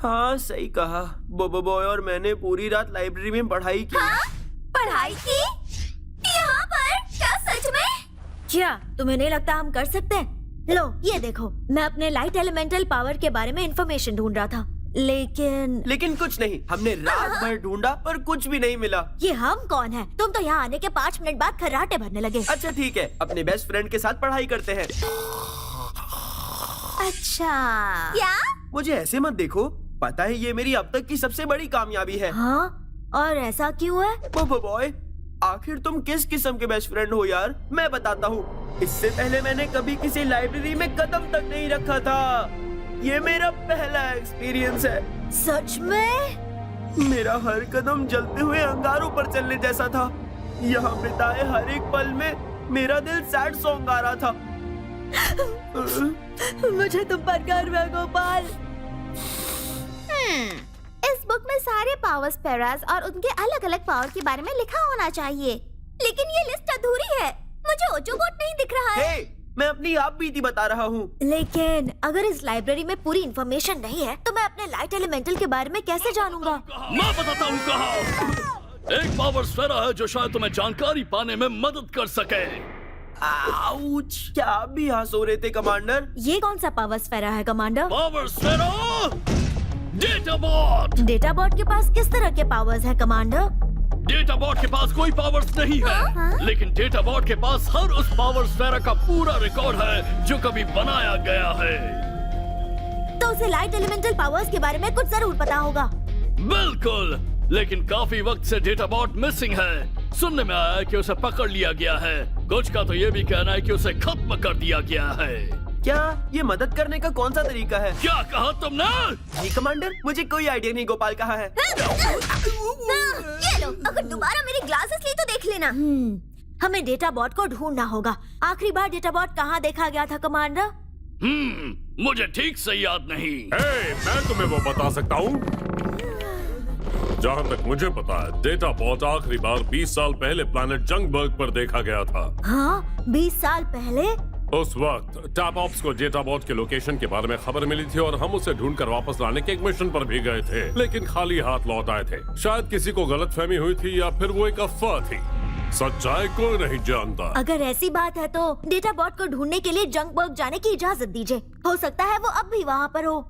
हाँ, सही कहा। बोबो बॉय और मैंने पूरी रात लाइब्रेरी में पढ़ाई की। हाँ? पढ़ाई की? यहाँ पर? क्या सच में? क्या तुम्हें नहीं लगता हम कर सकते हैं? लो ये देखो, मैं अपने लाइट एलिमेंटल पावर के बारे में इंफॉर्मेशन ढूंढ रहा था, लेकिन कुछ नहीं। हमने रात भर ढूंढा पर कुछ भी नहीं मिला। ये हम कौन है? तुम तो यहाँ आने के 5 मिनट बाद खर्राटे भरने लगे। अच्छा ठीक है, अपने बेस्ट फ्रेंड के साथ पढ़ाई करते हैं। अच्छा। क्या? मुझे ऐसे मत देखो, पता है ये मेरी अब तक की सबसे बड़ी कामयाबी है। हाँ, और ऐसा क्यों है? बोबो बॉय, आखिर तुम किस किस्म के बेस्ट फ्रेंड हो यार? मैं बताता हूँ। इससे पहले मैंने कभी किसी लाइब्रेरी में कदम तक नहीं रखा था। ये मेरा पहला एक्सपीरियंस है। सच में? मेरा हर कदम जलते हुए अंगारों पर चलने जैसा था। यहाँ बिताए हर एक पल में मेरा दिल सैड सॉन्ग गा रहा था। मुझे तुम पर गर्व है गोपाल। इस बुक में सारे पावर स्पेरास और उनके अलग अलग पावर के बारे में लिखा होना चाहिए, लेकिन ये लिस्ट अधूरी है। मुझे ओजोबोट नहीं दिख रहा है। हे, मैं अपनी आप बीती बता रहा हूँ। लेकिन अगर इस लाइब्रेरी में पूरी इंफॉर्मेशन नहीं है तो मैं अपने लाइट एलिमेंटल के बारे में कैसे जानूंगा? मैं बताता हूँ कहाँ। एक पावर स्फेरा है जो शायद तुम्हें जानकारी पाने में मदद कर सके। आउच! क्या आप भी यहाँ सो रहे थे कमांडर? ये कौन सा पावर स्फेरा है commander? Power Sphera data bot. Data bot के पास किस तरह के पावर्स है कमांडर? डेटा बॉट के पास कोई पावर्स नहीं है, लेकिन डेटा बॉट के पास हर उस पावर स्फेरा का पूरा रिकॉर्ड है जो कभी बनाया गया है। तो उसे लाइट एलिमेंटल पावर्स के बारे में कुछ जरूर पता होगा। बिल्कुल, लेकिन काफी वक्त से डेटा बॉट मिसिंग है। सुनने में आया है कि उसे पकड़ लिया गया है। कुछ का तो ये भी कहना है कि उसे खत्म कर दिया गया है। क्या ये मदद करने का कौन सा तरीका है? क्या कहा तुमने? जी कमांडर, मुझे कोई आइडिया नहीं। गोपाल कहाँ है? ये लो, अगर दोबारा मेरी ग्लासेस ली तो देख लेना। हमें डेटा बॉट को ढूंढना होगा। आखिरी बार डेटा बॉट कहाँ देखा गया था कमांडर? मुझे ठीक से याद नहीं। मैं तुम्हें वो बता सकता हूँ। जहाँ तक मुझे पता है, डेटा बॉट आखिरी बार 20 साल पहले प्लैनेट जंगबर्ग पर देखा गया था। हाँ, 20 साल पहले? उस वक्त टैप ऑप्स को डेटा बॉट के लोकेशन के बारे में खबर मिली थी और हम उसे ढूंढकर वापस लाने के एक मिशन पर भी गए थे, लेकिन खाली हाथ लौट आए थे। शायद किसी को गलतफहमी हुई थी या फिर वो एक अफवाह थी। सच्चाई कोई नहीं जानता। अगर ऐसी बात है तो डेटा बॉट को ढूंढने के लिए जंगबर्ग जाने की इजाजत दीजिए। हो सकता है वो अब भी वहाँ पर हो।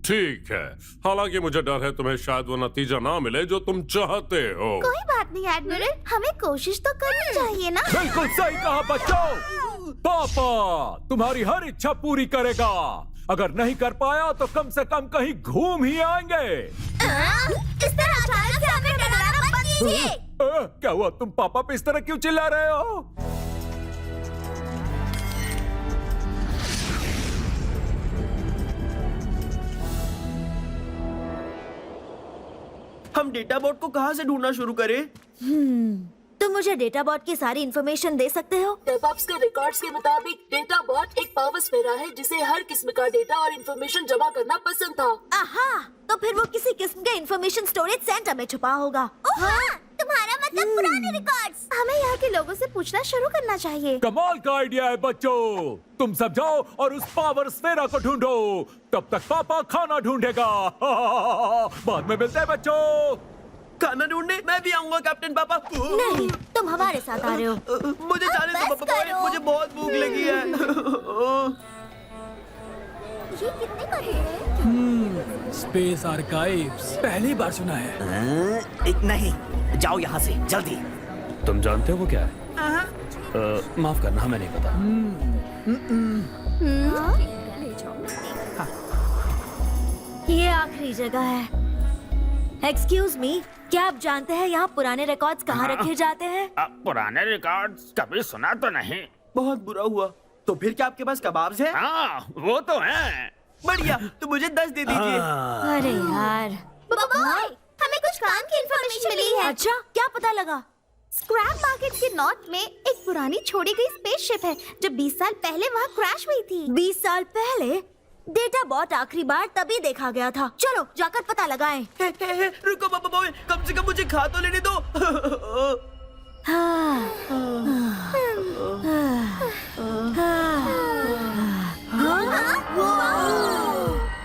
ठीक है। हालांकि मुझे डर है तुम्हें शायद वो नतीजा ना मिले जो तुम चाहते हो। कोई बात नहीं एडमिरल, हमें कोशिश तो करनी चाहिए ना। बिल्कुल सही कहा बच्चों। पापा तुम्हारी हर इच्छा पूरी करेगा। अगर नहीं कर पाया तो कम से कम कहीं घूम ही आएंगे। इस तरह अचानक से हमें डराना मत कीजिए। क्या हुआ? तुम पापा पे इस तरह क्यों चिल्ला रहे हो? हम डेटा बोर्ड को कहाँ से ढूंढना शुरू करें? तुम मुझे डेटा बॉट की सारी इन्फॉर्मेशन दे सकते हो? डेवऑप्स के रिकॉर्ड्स के मुताबिक डेटा बॉट एक पावर स्फेरा है जिसे हर किस्म का डेटा और इंफॉर्मेशन जमा करना पसंद था। आहा, तो फिर वो किसी किस्म के इंफॉर्मेशन स्टोरेज सेंटर में छुपा होगा। हाँ, तुम्हारा मतलब पुराने रिकॉर्ड्स। हमें यहाँ के लोगों से पूछना शुरू करना चाहिए। कमाल का आइडिया है बच्चों। तुम सब जाओ और उस पावर स्फेरा को ढूंढो, तब तक पापा खाना ढूंढेगा। बाद में मिलते हैं बच्चों। खाना ढूंढने मैं भी आऊंगा कैप्टन पापा। नहीं, तुम हमारे साथ आ रहे हो। मुझे जाने दो बस पापा, करो। मुझे बहुत भूख लगी है। ये कितने का है? स्पेस आर्काइव्स पहली बार सुना है। नहीं, जाओ यहाँ से जल्दी। तुम जानते हो वो क्या है? माफ करना, हमें नहीं पता। ये आखिरी जगह है। एक्सक्यूज मी, क्या आप जानते हैं यहाँ पुराने रिकॉर्ड्स कहाँ रखे जाते हैं? पुराने रिकॉर्ड्स कभी सुना तो नहीं। बहुत बुरा हुआ। तो फिर क्या आपके पास कबाब्स हैं? हाँ, वो तो है। बढ़िया, तो मुझे 10 दे दीजिए। अरे यार, हमें कुछ काम की इन्फॉर्मेशन मिली है। अच्छा, क्या पता लगा? स्क्रैप मार्केट के नॉर्थ में एक पुरानी छोड़ी गई स्पेसशिप है जो 20 साल पहले वहाँ क्रैश हुई थी। 20 साल पहले डेटा बॉट आखिरी बार तभी देखा गया था। चलो जाकर पता लगाएं। रुको पापा बॉय, कम से कम मुझे खा तो लेने दो।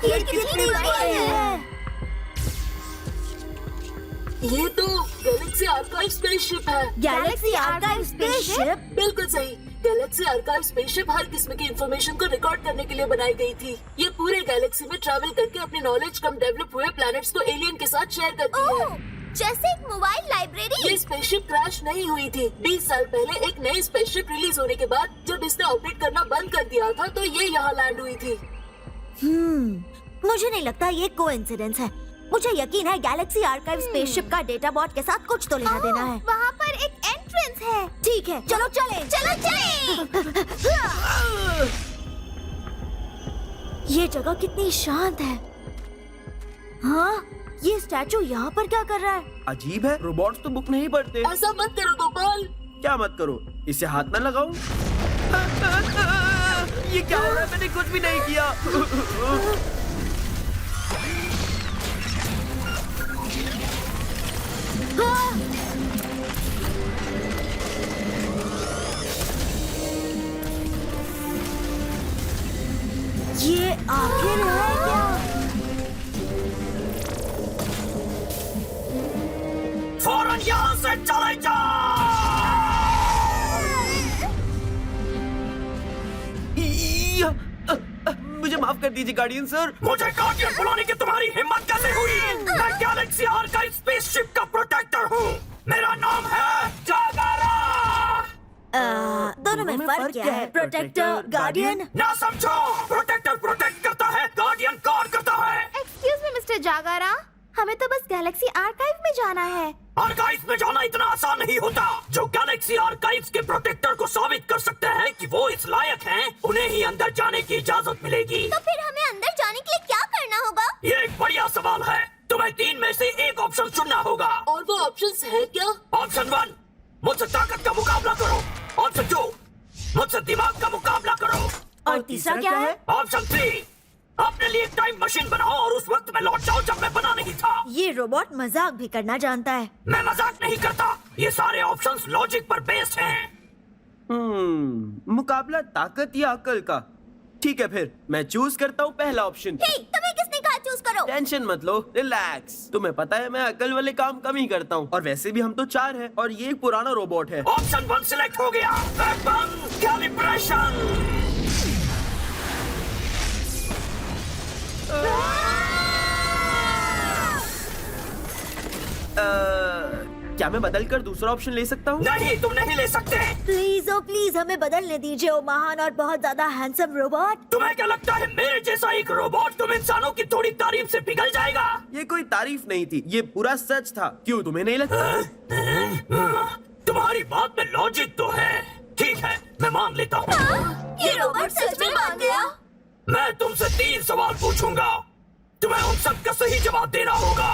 ये कितनी बड़ी है? ये तो गैलेक्सी आर्काइव स्पेसशिप है। Galaxy archive spaceship? बिल्कुल सही। गैलेक्सी आर्काइव स्पेसशिप हर किस्म की इंफॉर्मेशन को रिकॉर्ड करने के लिए बनाई गई थी। ये पूरे गैलेक्सी में ट्रैवल करके अपनी नॉलेज कम डेवलप हुए प्लैनेट्स को एलियन के साथ शेयर करती है। जैसे एक मोबाइल लाइब्रेरी। ये स्पेसशिप क्रैश नहीं हुई थी। 20 साल पहले एक नई स्पेसशिप रिलीज होने के बाद जब इसने ऑपरेट करना बंद कर दिया था तो ये यहाँ लैंड हुई थी। मुझे नहीं लगता ये कोइंसिडेंस है। मुझे यकीन है गैलेक्सी आर्काइव स्पेसशिप का डेटा बॉट के साथ कुछ तो लेना देना है। वहाँ पर एक एंट्रेंस है। ठीक है, चलो चले। ये जगह कितनी शांत है। हाँ, ये स्टैचू यहाँ पर क्या कर रहा है? अजीब है, रोबोट्स तो बुक नहीं पढ़ते। ऐसा मत करो गोपाल। क्या मत करो? इसे हाथ में लगाऊं? ये क्या हो रहा है? मैंने कुछ भी नहीं किया। ये आखिर है क्या? फौरन यहाँ से चले जाओ। मुझे माफ कर दीजिए गार्डियन सर। मुझे गार्डियन बुलाने की तुम्हारी हिम्मत कैसे हुई? मैं गैलेक्सी आर्काइव स्पेसशिप का प्रोटेक्टर हूँ। मेरा नाम है जागारा। दोनों में फर्क क्या है? Protector, guardian? ना समझो, प्रोटेक्टर प्रोटेक्ट करता है, गार्डियन गार्ड करता है। एक्सक्यूज मी मिस्टर जागारा, हमें तो बस गैलेक्सी आर्काइव में जाना है। आर्काइव में जाना इतना आसान नहीं होता। जो गैलेक्सी आर्काइव्स के प्रोटेक्टर को साबित कर सकते हैं कि वो इस लायक हैं, उन्हें ही अंदर जाने की इजाजत मिलेगी। तो फिर हमें अंदर जाने के लिए क्या करना होगा? ये एक बढ़िया सवाल है। तुम्हें 3 में से एक ऑप्शन चुनना होगा। और वो ऑप्शंस है क्या? ऑप्शन 1, मुझसे ताकत का मुकाबला करो। ऑप्शन 2, मुझसे दिमाग का मुकाबला करो। और तीसरा क्या है? ऑप्शन 3, अपने लिए एक टाइम मशीन बनाओ और उस वक्त में लौट जाओ जब मैं बना नहीं था। ये रोबोट मजाक भी करना जानता है। मैं मजाक नहीं करता। ये सारे ऑप्शंस लॉजिक पर बेस्ड हैं। मुकाबला ताकत या अकल का? ठीक है, फिर मैं चूज करता हूँ पहला ऑप्शन। तुम्हें किसने कहा चूज करो? टेंशन मत लो, रिलैक्स। तुम्हें पता है मैं अकल वाले काम कम ही करता हूँ, और वैसे भी हम तो 4 हैं और ये एक पुराना रोबोट है। ऑप्शन 1 सिलेक्ट हो गया। Weapon calibration. क्या क्या मैं बदल कर दूसरा ऑप्शन ले सकता हूँ? नहीं, तुम नहीं ले सकते। प्लीज ओ प्लीज हमें बदलने दीजिए ओ महान और बहुत ज्यादा हैंडसम रोबोट। तुम्हें क्या लगता है मेरे जैसा एक रोबोट तुम इंसानों की थोड़ी तारीफ से पिघल जाएगा? ये कोई तारीफ नहीं थी, ये पूरा सच था। क्यों तुम्हें नहीं लगता? तुम्हारी बात में लॉजिक तो है। ठीक है, मैं मान लेता हूँ। ये रोबोट सच में मान गया। मैं तुमसे 3 सवाल पूछूंगा, तुम्हें उन सब का सही जवाब देना होगा।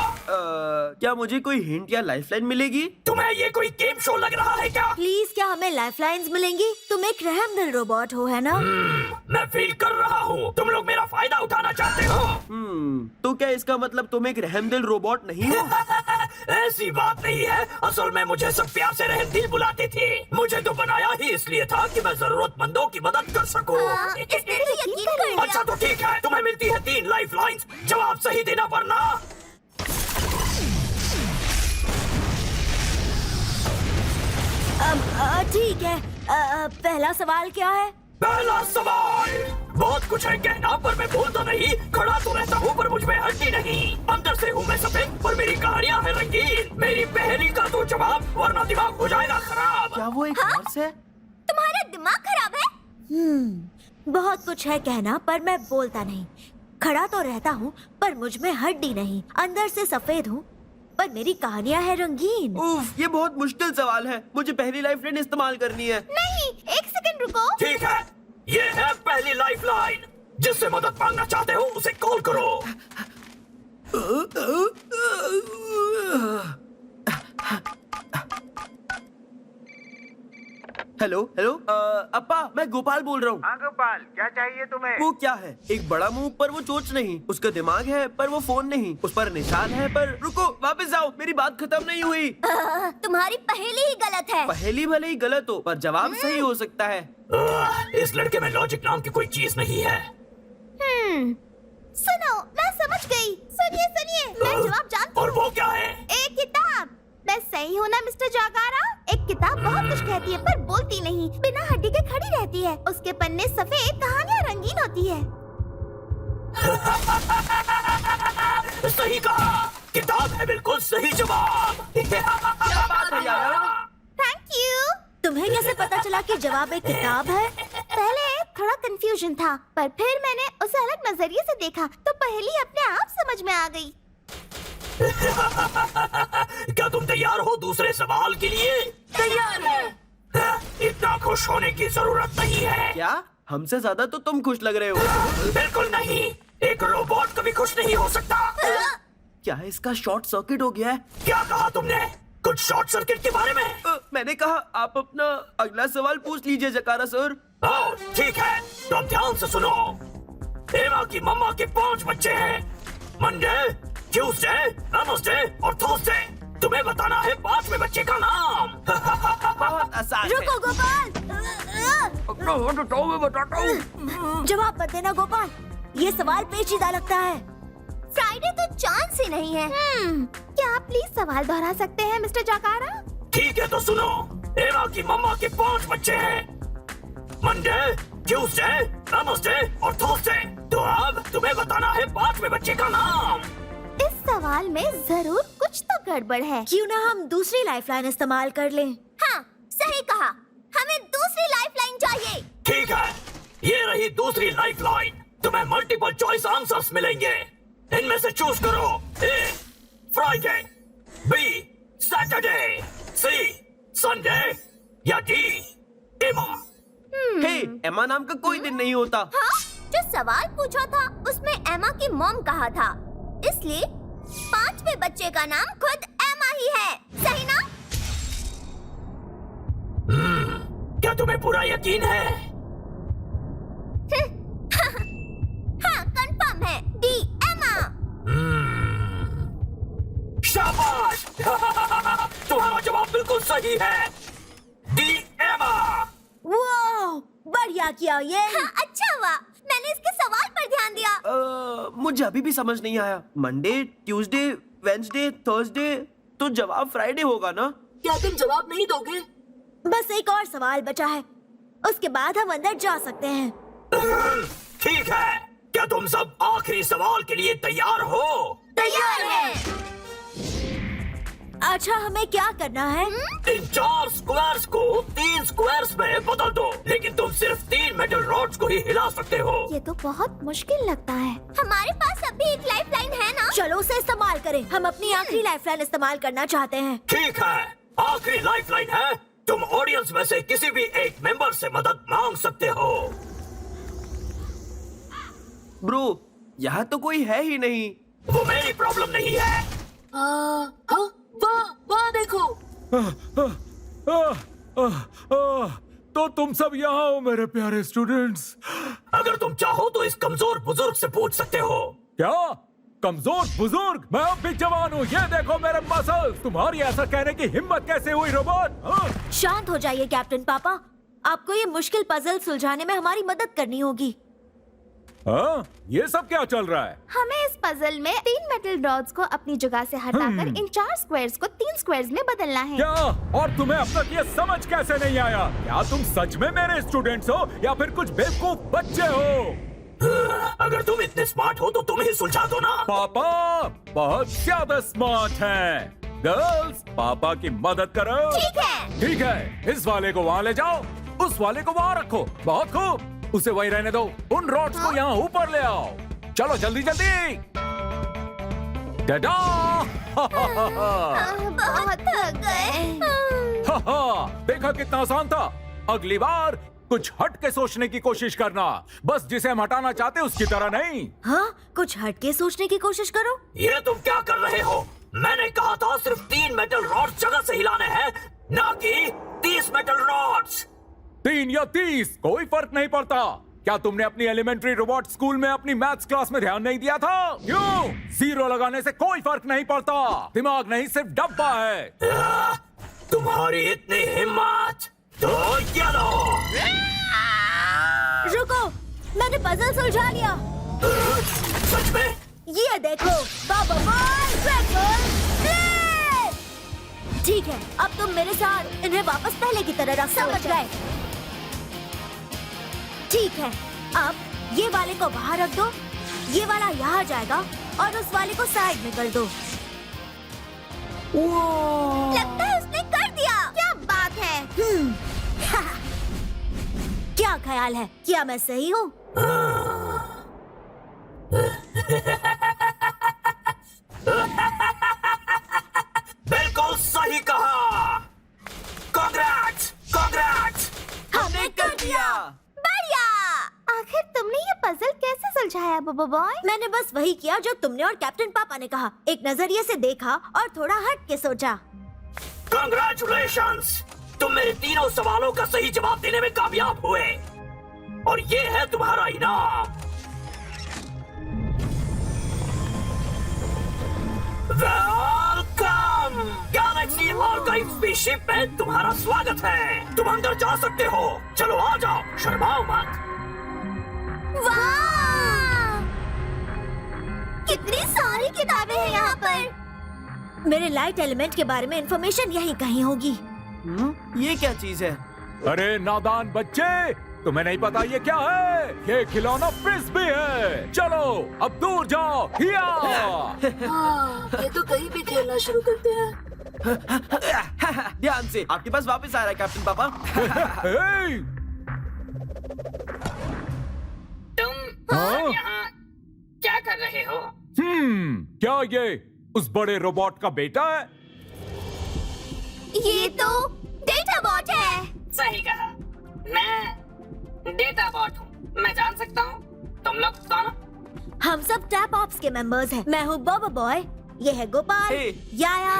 क्या मुझे कोई हिंट या लाइफलाइन मिलेगी? तुम्हें ये कोई गेम शो लग रहा है क्या? प्लीज क्या हमें लाइफलाइंस मिलेंगी? तुम एक रहमदिल रोबोट हो, है ना? मैं फील कर रहा हूँ तुम लोग मेरा फायदा उठाना चाहते हो। तो क्या इसका मतलब तुम एक रहमदिल रोबोट नहीं हो? ऐसी बात नहीं है। असल में मुझे सब प्यार से रहमदिल बुलाते थे। मुझे तो बनाया ही इसलिए था कि मैं जरूरतमंदों की मदद कर सकूं। अच्छा तो ठीक है, तुम्हें मिलती है 3 लाइफ लाइन्स। जवाब सही देना वरना ठीक है। पहला सवाल क्या है? पहला सवाल, बहुत कुछ है कहना पर मैं बोलता नहीं। खड़ा तो रहता हूँ पर मुझ में हड्डी नहीं। अंदर से हूँ मैं सफेद पर मेरी कहानियाँ हैं रंगीन। मेरी पहेली का तो जवाब वरना दिमाग हो जाएगा खराब। क्या वो एक हॉर्स है? तुम्हारा दिमाग खराब है? बहुत कुछ है कहना पर मैं बोलता नहीं। खड़ा तो रहता हूँ पर मुझ में हड्डी नहीं। अंदर से सफेद हूँ पर मेरी कहानियाँ हैं रंगीन। उफ, ये बहुत मुश्किल सवाल है। मुझे पहली लाइफलाइन इस्तेमाल करनी है। नहीं, एक सेकंड रुको। ठीक है, ये है पहली लाइफ लाइन। जिससे मदद मांगना चाहते हो उसे कॉल करो। हेलो हेलो, अप्पा मैं गोपाल बोल रहा हूँ। हाँ गोपाल, क्या चाहिए तुम्हें? वो क्या है? एक बड़ा मुंह पर वो चोंच नहीं, उसका दिमाग है पर वो फोन नहीं, उस पर निशान है पर रुको वापस आओ, मेरी बात खत्म नहीं हुई। तुम्हारी पहेली ही गलत है। पहेली भले ही गलत हो पर जवाब सही हो सकता है। इस लड़के में लॉजिक नाम की कोई चीज नहीं है। सुनो, मैं समझ गई। सुनिए सुनिए, मैं जवाब जानती हूँ। और वो क्या है? एक किताब। मैं सही हूँ ना मिस्टर जागारा? एक किताब बहुत कुछ कहती है पर बोलती नहीं, बिना हड्डी के खड़ी रहती है। उसके पन्ने सफेद, कहानियाँ रंगीन होती है। सही कहा, किताब है बिल्कुल सही जवाब। क्या बात है यार? Thank you. तुम्हें कैसे पता चला कि जवाब एक किताब है? पहले थोड़ा कंफ्यूजन था पर फिर मैंने उसे अलग नजरिए से देखा तो पहेली अपने आप समझ में आ गई। क्या तुम तैयार हो दूसरे सवाल के लिए? तैयार है। इतना खुश होने की जरूरत नहीं है। क्या? हमसे ज्यादा तो तुम खुश लग रहे हो। बिल्कुल नहीं, एक रोबोट कभी खुश नहीं हो सकता। क्या इसका शॉर्ट सर्किट हो गया है? क्या कहा तुमने? कुछ शॉर्ट सर्किट के बारे में? मैंने कहा आप अपना अगला सवाल पूछ लीजिए जकारा सर। ठीक है, तो अब ध्यान से सुनो। एमा की मम्मा के 5 बच्चे हैं। मंडे, ट्यूसडे, वेडनेसडे और थर्सडे। तुम्हें बताना है 5वें बच्चे का नाम। बहुत आसान है। रुको गोपाल। अपना हाथ उठाओ, मैं बताता हूँ। जवाब मत देना गोपाल, ये सवाल पेचीदा लगता है। फ्राइडे तो चांस ही नहीं है। क्या आप प्लीज सवाल दोहरा सकते हैं मिस्टर जाकारा? ठीक है तो सुनो। एमा की मम्मा के 5 बच्चे हैं। मंडे, ट्यूसडे, वेडनेसडे और थर्सडे। तो अब तुम्हें बताना है 5वें बच्चे का नाम। इस सवाल में जरूर कुछ तो गड़बड़ है। क्यों ना हम दूसरी लाइफलाइन इस्तेमाल कर लें? हाँ, सही कहा। हमें दूसरी लाइफलाइन चाहिए। ठीक है, ये रही दूसरी लाइफलाइन। तुम्हें मल्टीपल चॉइस आंसर्स मिलेंगे। इनमें से चूज करो। ए, फ्राइडे, बी, सैटरडे, सी, संडे या डी, एमा। हे, एमा नाम का कोई दिन नहीं होता। हाँ, जो सवाल पूछा था उसमें एमा की मॉम कहा था, इसलिए 5वें बच्चे का नाम खुद एमा ही है। सही ना? क्या तुम्हें पूरा यकीन है? हाँ, कंफर्म है। डी, एमा। शाबाश। तुम्हारा जवाब बिल्कुल सही है। डी, एमा। वाह, बढ़िया किया ये। हाँ, अच्छा हुआ मैंने इसके सवाल पर ध्यान दिया। मुझे अभी भी समझ नहीं आया। मंडे, ट्यूसडे, वेडनेसडे, थर्सडे, तो जवाब फ्राइडे होगा ना? क्या तुम जवाब नहीं दोगे? बस एक और सवाल बचा है, उसके बाद हम अंदर जा सकते हैं। ठीक है, क्या तुम सब आखिरी सवाल के लिए तैयार हो? तैयार है। अच्छा, हमें क्या करना है? इन 4 स्क्वायर्स को 3 स्क्वायर्स में बदल दो, लेकिन तुम सिर्फ 3 मेटल रॉड्स को ही हिला सकते हो। ये तो बहुत मुश्किल लगता है। हमारे पास अभी एक लाइफलाइन है ना? चलो उसे इस्तेमाल करें। हम अपनी आखिरी लाइफलाइन इस्तेमाल करना चाहते हैं। ठीक है, आखिरी लाइफलाइन है। तुम ऑडियंस में से किसी भी एक मेंबर से मदद मांग सकते हो। ब्रो, यहाँ तो कोई है ही नहीं। वो मेरी प्रॉब्लम नहीं है। हाँ, वाह देखो। तो तुम सब यहाँ हो मेरे प्यारे स्टूडेंट्स। अगर तुम चाहो तो इस कमजोर बुजुर्ग से पूछ सकते हो। क्या कमजोर बुजुर्ग? मैं अब भी जवान हूँ, ये देखो मेरे मसल्स। तुम्हारी ऐसा कहने की हिम्मत कैसे हुई रोबोट? शांत हो जाइए कैप्टन पापा। आपको ये मुश्किल पजल सुलझाने में हमारी मदद करनी होगी। हाँ, ये सब क्या चल रहा है? हमें इस पजल में 3 मेटल रॉड्स को अपनी जगह से हटाकर इन 4 स्क्वायर्स को 3 स्क्वायर्स में बदलना है। क्या? और तुम्हें अब तक ये समझ कैसे नहीं आया? क्या तुम सच में मेरे स्टूडेंट्स हो या फिर कुछ बेवकूफ बच्चे हो? अगर तुम इतने स्मार्ट हो तो तुम ही सुलझा दो ना। पापा बहुत ज्यादा स्मार्ट हैं। गर्ल्स, पापा की मदद करो। ठीक है। ठीक है, इस वाले को वहाँ ले जाओ, उस वाले को वहाँ रखो। बहुत खूब, उसे वहीं रहने दो। उन रॉड्स को यहाँ ऊपर ले आओ। चलो जल्दी जल्दी। बहुत थक गए। देखा कितना आसान था। अगली बार कुछ हट के सोचने की कोशिश करना, बस जिसे हम हटाना चाहते उसकी तरह नहीं। हाँ, कुछ हट के सोचने की कोशिश करो। ये तुम क्या कर रहे हो? मैंने कहा था सिर्फ 3 मेटल रॉड्स जगह से हिलाने हैं, ना कि 30 मेटल रॉड्स। 3 या 30 कोई फर्क नहीं पड़ता। क्या तुमने अपनी एलिमेंट्री रोबोट स्कूल में अपनी मैथ्स क्लास में ध्यान नहीं दिया था? क्यों? 0 लगाने से कोई फर्क नहीं पड़ता। दिमाग नहीं, सिर्फ डब्बा है। तुम्हारी इतनी हिम्मत तो ये लो। रुको, मैंने पजल सुलझा लिया। सच में? ये देखो, बाबा बॉय ट्रैकर ब्लेड। ठीक है, अब तुम मेरे साथ इन्हें वापस पहले की तरह रख समझ गए? ठीक है, अब ये वाले को बाहर रख दो, ये वाला यहाँ जाएगा और उस वाले को साइड में कर दो। लगता है उसने कर दिया। क्या बात है? क्या ख्याल है, क्या मैं सही हूँ? बिल्कुल सही कहा। Congrats, congrats. हमने कर दिया। बढ़िया। आखिर तुमने ये पजल कैसे सुलझाया बब्बा बॉय? मैंने बस वही किया जो तुमने और कैप्टन पापा ने कहा। एक नजरिए से देखा और थोड़ा हट के सोचा। कांग्रेचुलेशंस, तुम मेरे तीनों सवालों का सही जवाब देने में कामयाब हुए और ये है तुम्हारा इनाम। वेलकम। गैलेक्सी आर्काइव स्पेसशिप में तुम्हारा स्वागत है। तुम अंदर जा सकते हो। चलो आ जाओ, शर्माओ मत। वाह! कितनी सारी किताबें हैं यहाँ पर। मेरे लाइट एलिमेंट के बारे में इंफॉर्मेशन यहीं कहीं होगी। ये क्या चीज है? अरे नादान बच्चे, तुम्हें नहीं पता ये क्या है? ये खिलौना फ्रिस्बी है। चलो अब दूर जाओ। हाँ, ये तो कहीं भी खेलना शुरू करते हैं। ध्यान से, आपके पास वापस आ रहा है कैप्टन पापा। तुम यहाँ क्या कर रहे हो? क्या ये उस बड़े रोबोट का बेटा है? ये तो डेटा बॉट है। सही कहा, मैं डेटा बॉट हूँ। मैं जान सकता हूँ तुम लोग कौन हो? हम सब टैप ऑप्स के मेंबर्स हैं। मैं हूँ बॉबा बॉय, ये है गोपाल, याया,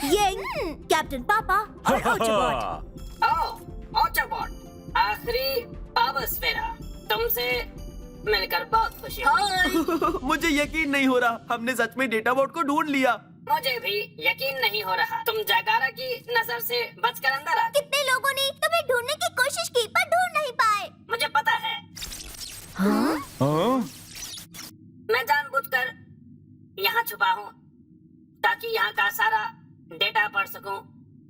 येंग, कैप्टन पापा और ओचोबॉट। ओह, ओचोबॉट, आखिरी पावर स्फेरा। तुमसे मिलकर बहुत खुशी हुई। मुझे यकीन नहीं हो रहा, हमने सच में डेटा बॉट को ढूंढ लिया। मुझे भी यकीन नहीं हो रहा। तुम जागारा की नजर से बचकर अंदर आ गए। कितने लोगों ने तुम्हें ढूंढने की कोशिश की पर ढूंढ नहीं पाए। मुझे पता है। मैं जानबूझकर यहाँ छुपा हूँ ताकि यहाँ का सारा डेटा पढ़ सकूं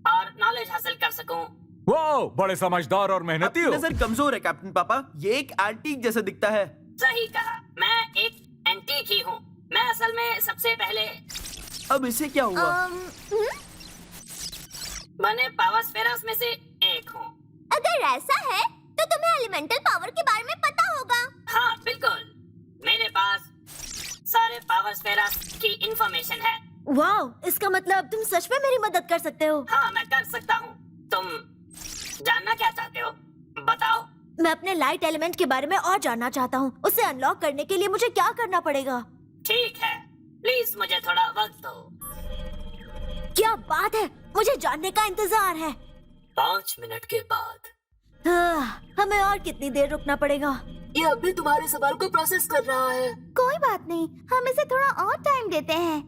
और नॉलेज हासिल कर सकूं। वो बड़े समझदार और मेहनती हो। नजर कमजोर है कैप्टन पापा, ये एक एंटीक जैसा दिखता है। सही कहा, मैं एक एंटीक ही हूँ। मैं असल में सबसे पहले। अब इसे क्या हुआ? बने पावर स्फेरास में से एक हूँ। अगर ऐसा है तो तुम्हें एलिमेंटल पावर के बारे में पता होगा। हाँ बिल्कुल, मेरे पास सारे पावर स्फेरास की इंफॉर्मेशन है। वाओ, इसका मतलब तुम सच में मेरी मदद कर सकते हो। हाँ मैं कर सकता हूँ। तुम जानना क्या चाहते हो, बताओ। मैं अपने लाइट एलिमेंट के बारे में और जानना चाहता हूँ। उसे अनलॉक करने के लिए मुझे क्या करना पड़ेगा? ठीक है, प्लीज मुझे थोड़ा वक्त दो। क्या बात है, मुझे जानने का इंतजार है। 5 मिनट के बाद। हमें और कितनी देर रुकना पड़ेगा? ये अब भी तुम्हारे सवाल को प्रोसेस कर रहा है। कोई बात नहीं, हम इसे थोड़ा और टाइम देते हैं।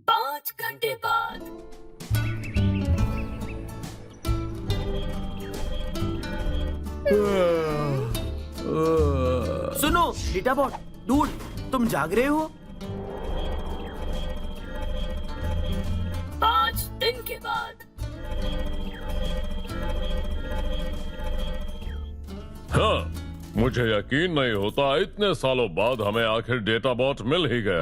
5 घंटे बाद। सुनो डेटाबॉट, डूड, तुम जाग रहे हो? 5 दिन के बाद। हाँ, मुझे यकीन नहीं होता इतने सालों बाद हमें आखिर डेटा बॉट मिल ही गया।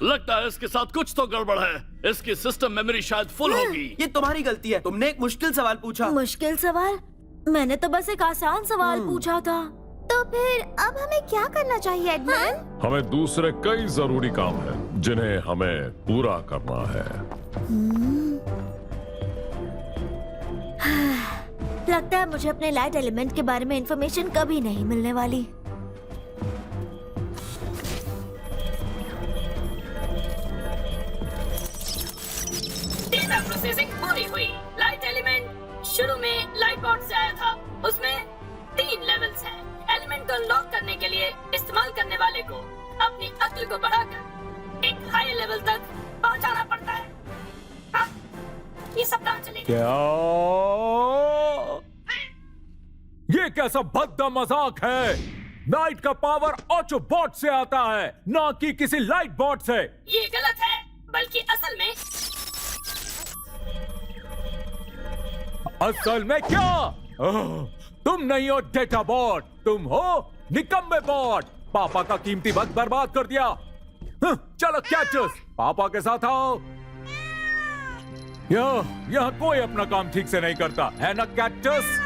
लगता है इसके साथ कुछ तो गड़बड़ है। इसकी सिस्टम मेमोरी शायद फुल होगी। ये तुम्हारी गलती है, तुमने एक मुश्किल सवाल पूछा। मुश्किल सवाल? मैंने तो बस एक आसान सवाल पूछा था। तो फिर अब हमें क्या करना चाहिए एडमन? हमें दूसरे कई जरूरी काम हैं जिन्हें हमें पूरा करना है। लगता है मुझे अपने लाइट एलिमेंट के बारे में इंफॉर्मेशन कभी नहीं मिलने वाली। डेटा प्रोसेसिंग पूरी हुई। लाइट एलिमेंट शुरू में लाइट बोर्ड से आया था। उसमें 3 लेवल्स हैं। एलिमेंट को अनलॉक करने के लिए इस्तेमाल करने वाले को अपनी अक्ल को बढ़ाकर एक हाई लेवल तक पहुंचाना पड़ता है। हाँ? ये सब कहाँ चले? क्या ये कैसा भद्दा मजाक है? नाइट का पावर ऑचो बॉट से आता है, ना कि किसी लाइट बॉट से। ये गलत है, बल्कि असल में क्या? तुम नहीं हो डेटा बॉट, तुम हो निकम्मे बॉट। पापा का कीमती वक्त बर्बाद कर दिया। चलो कैक्टस, पापा के साथ आओ। यहाँ कोई अपना काम ठीक से नहीं करता है ना cactus?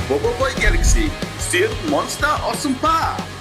Boboiboy Galaxy, still monster awesome power.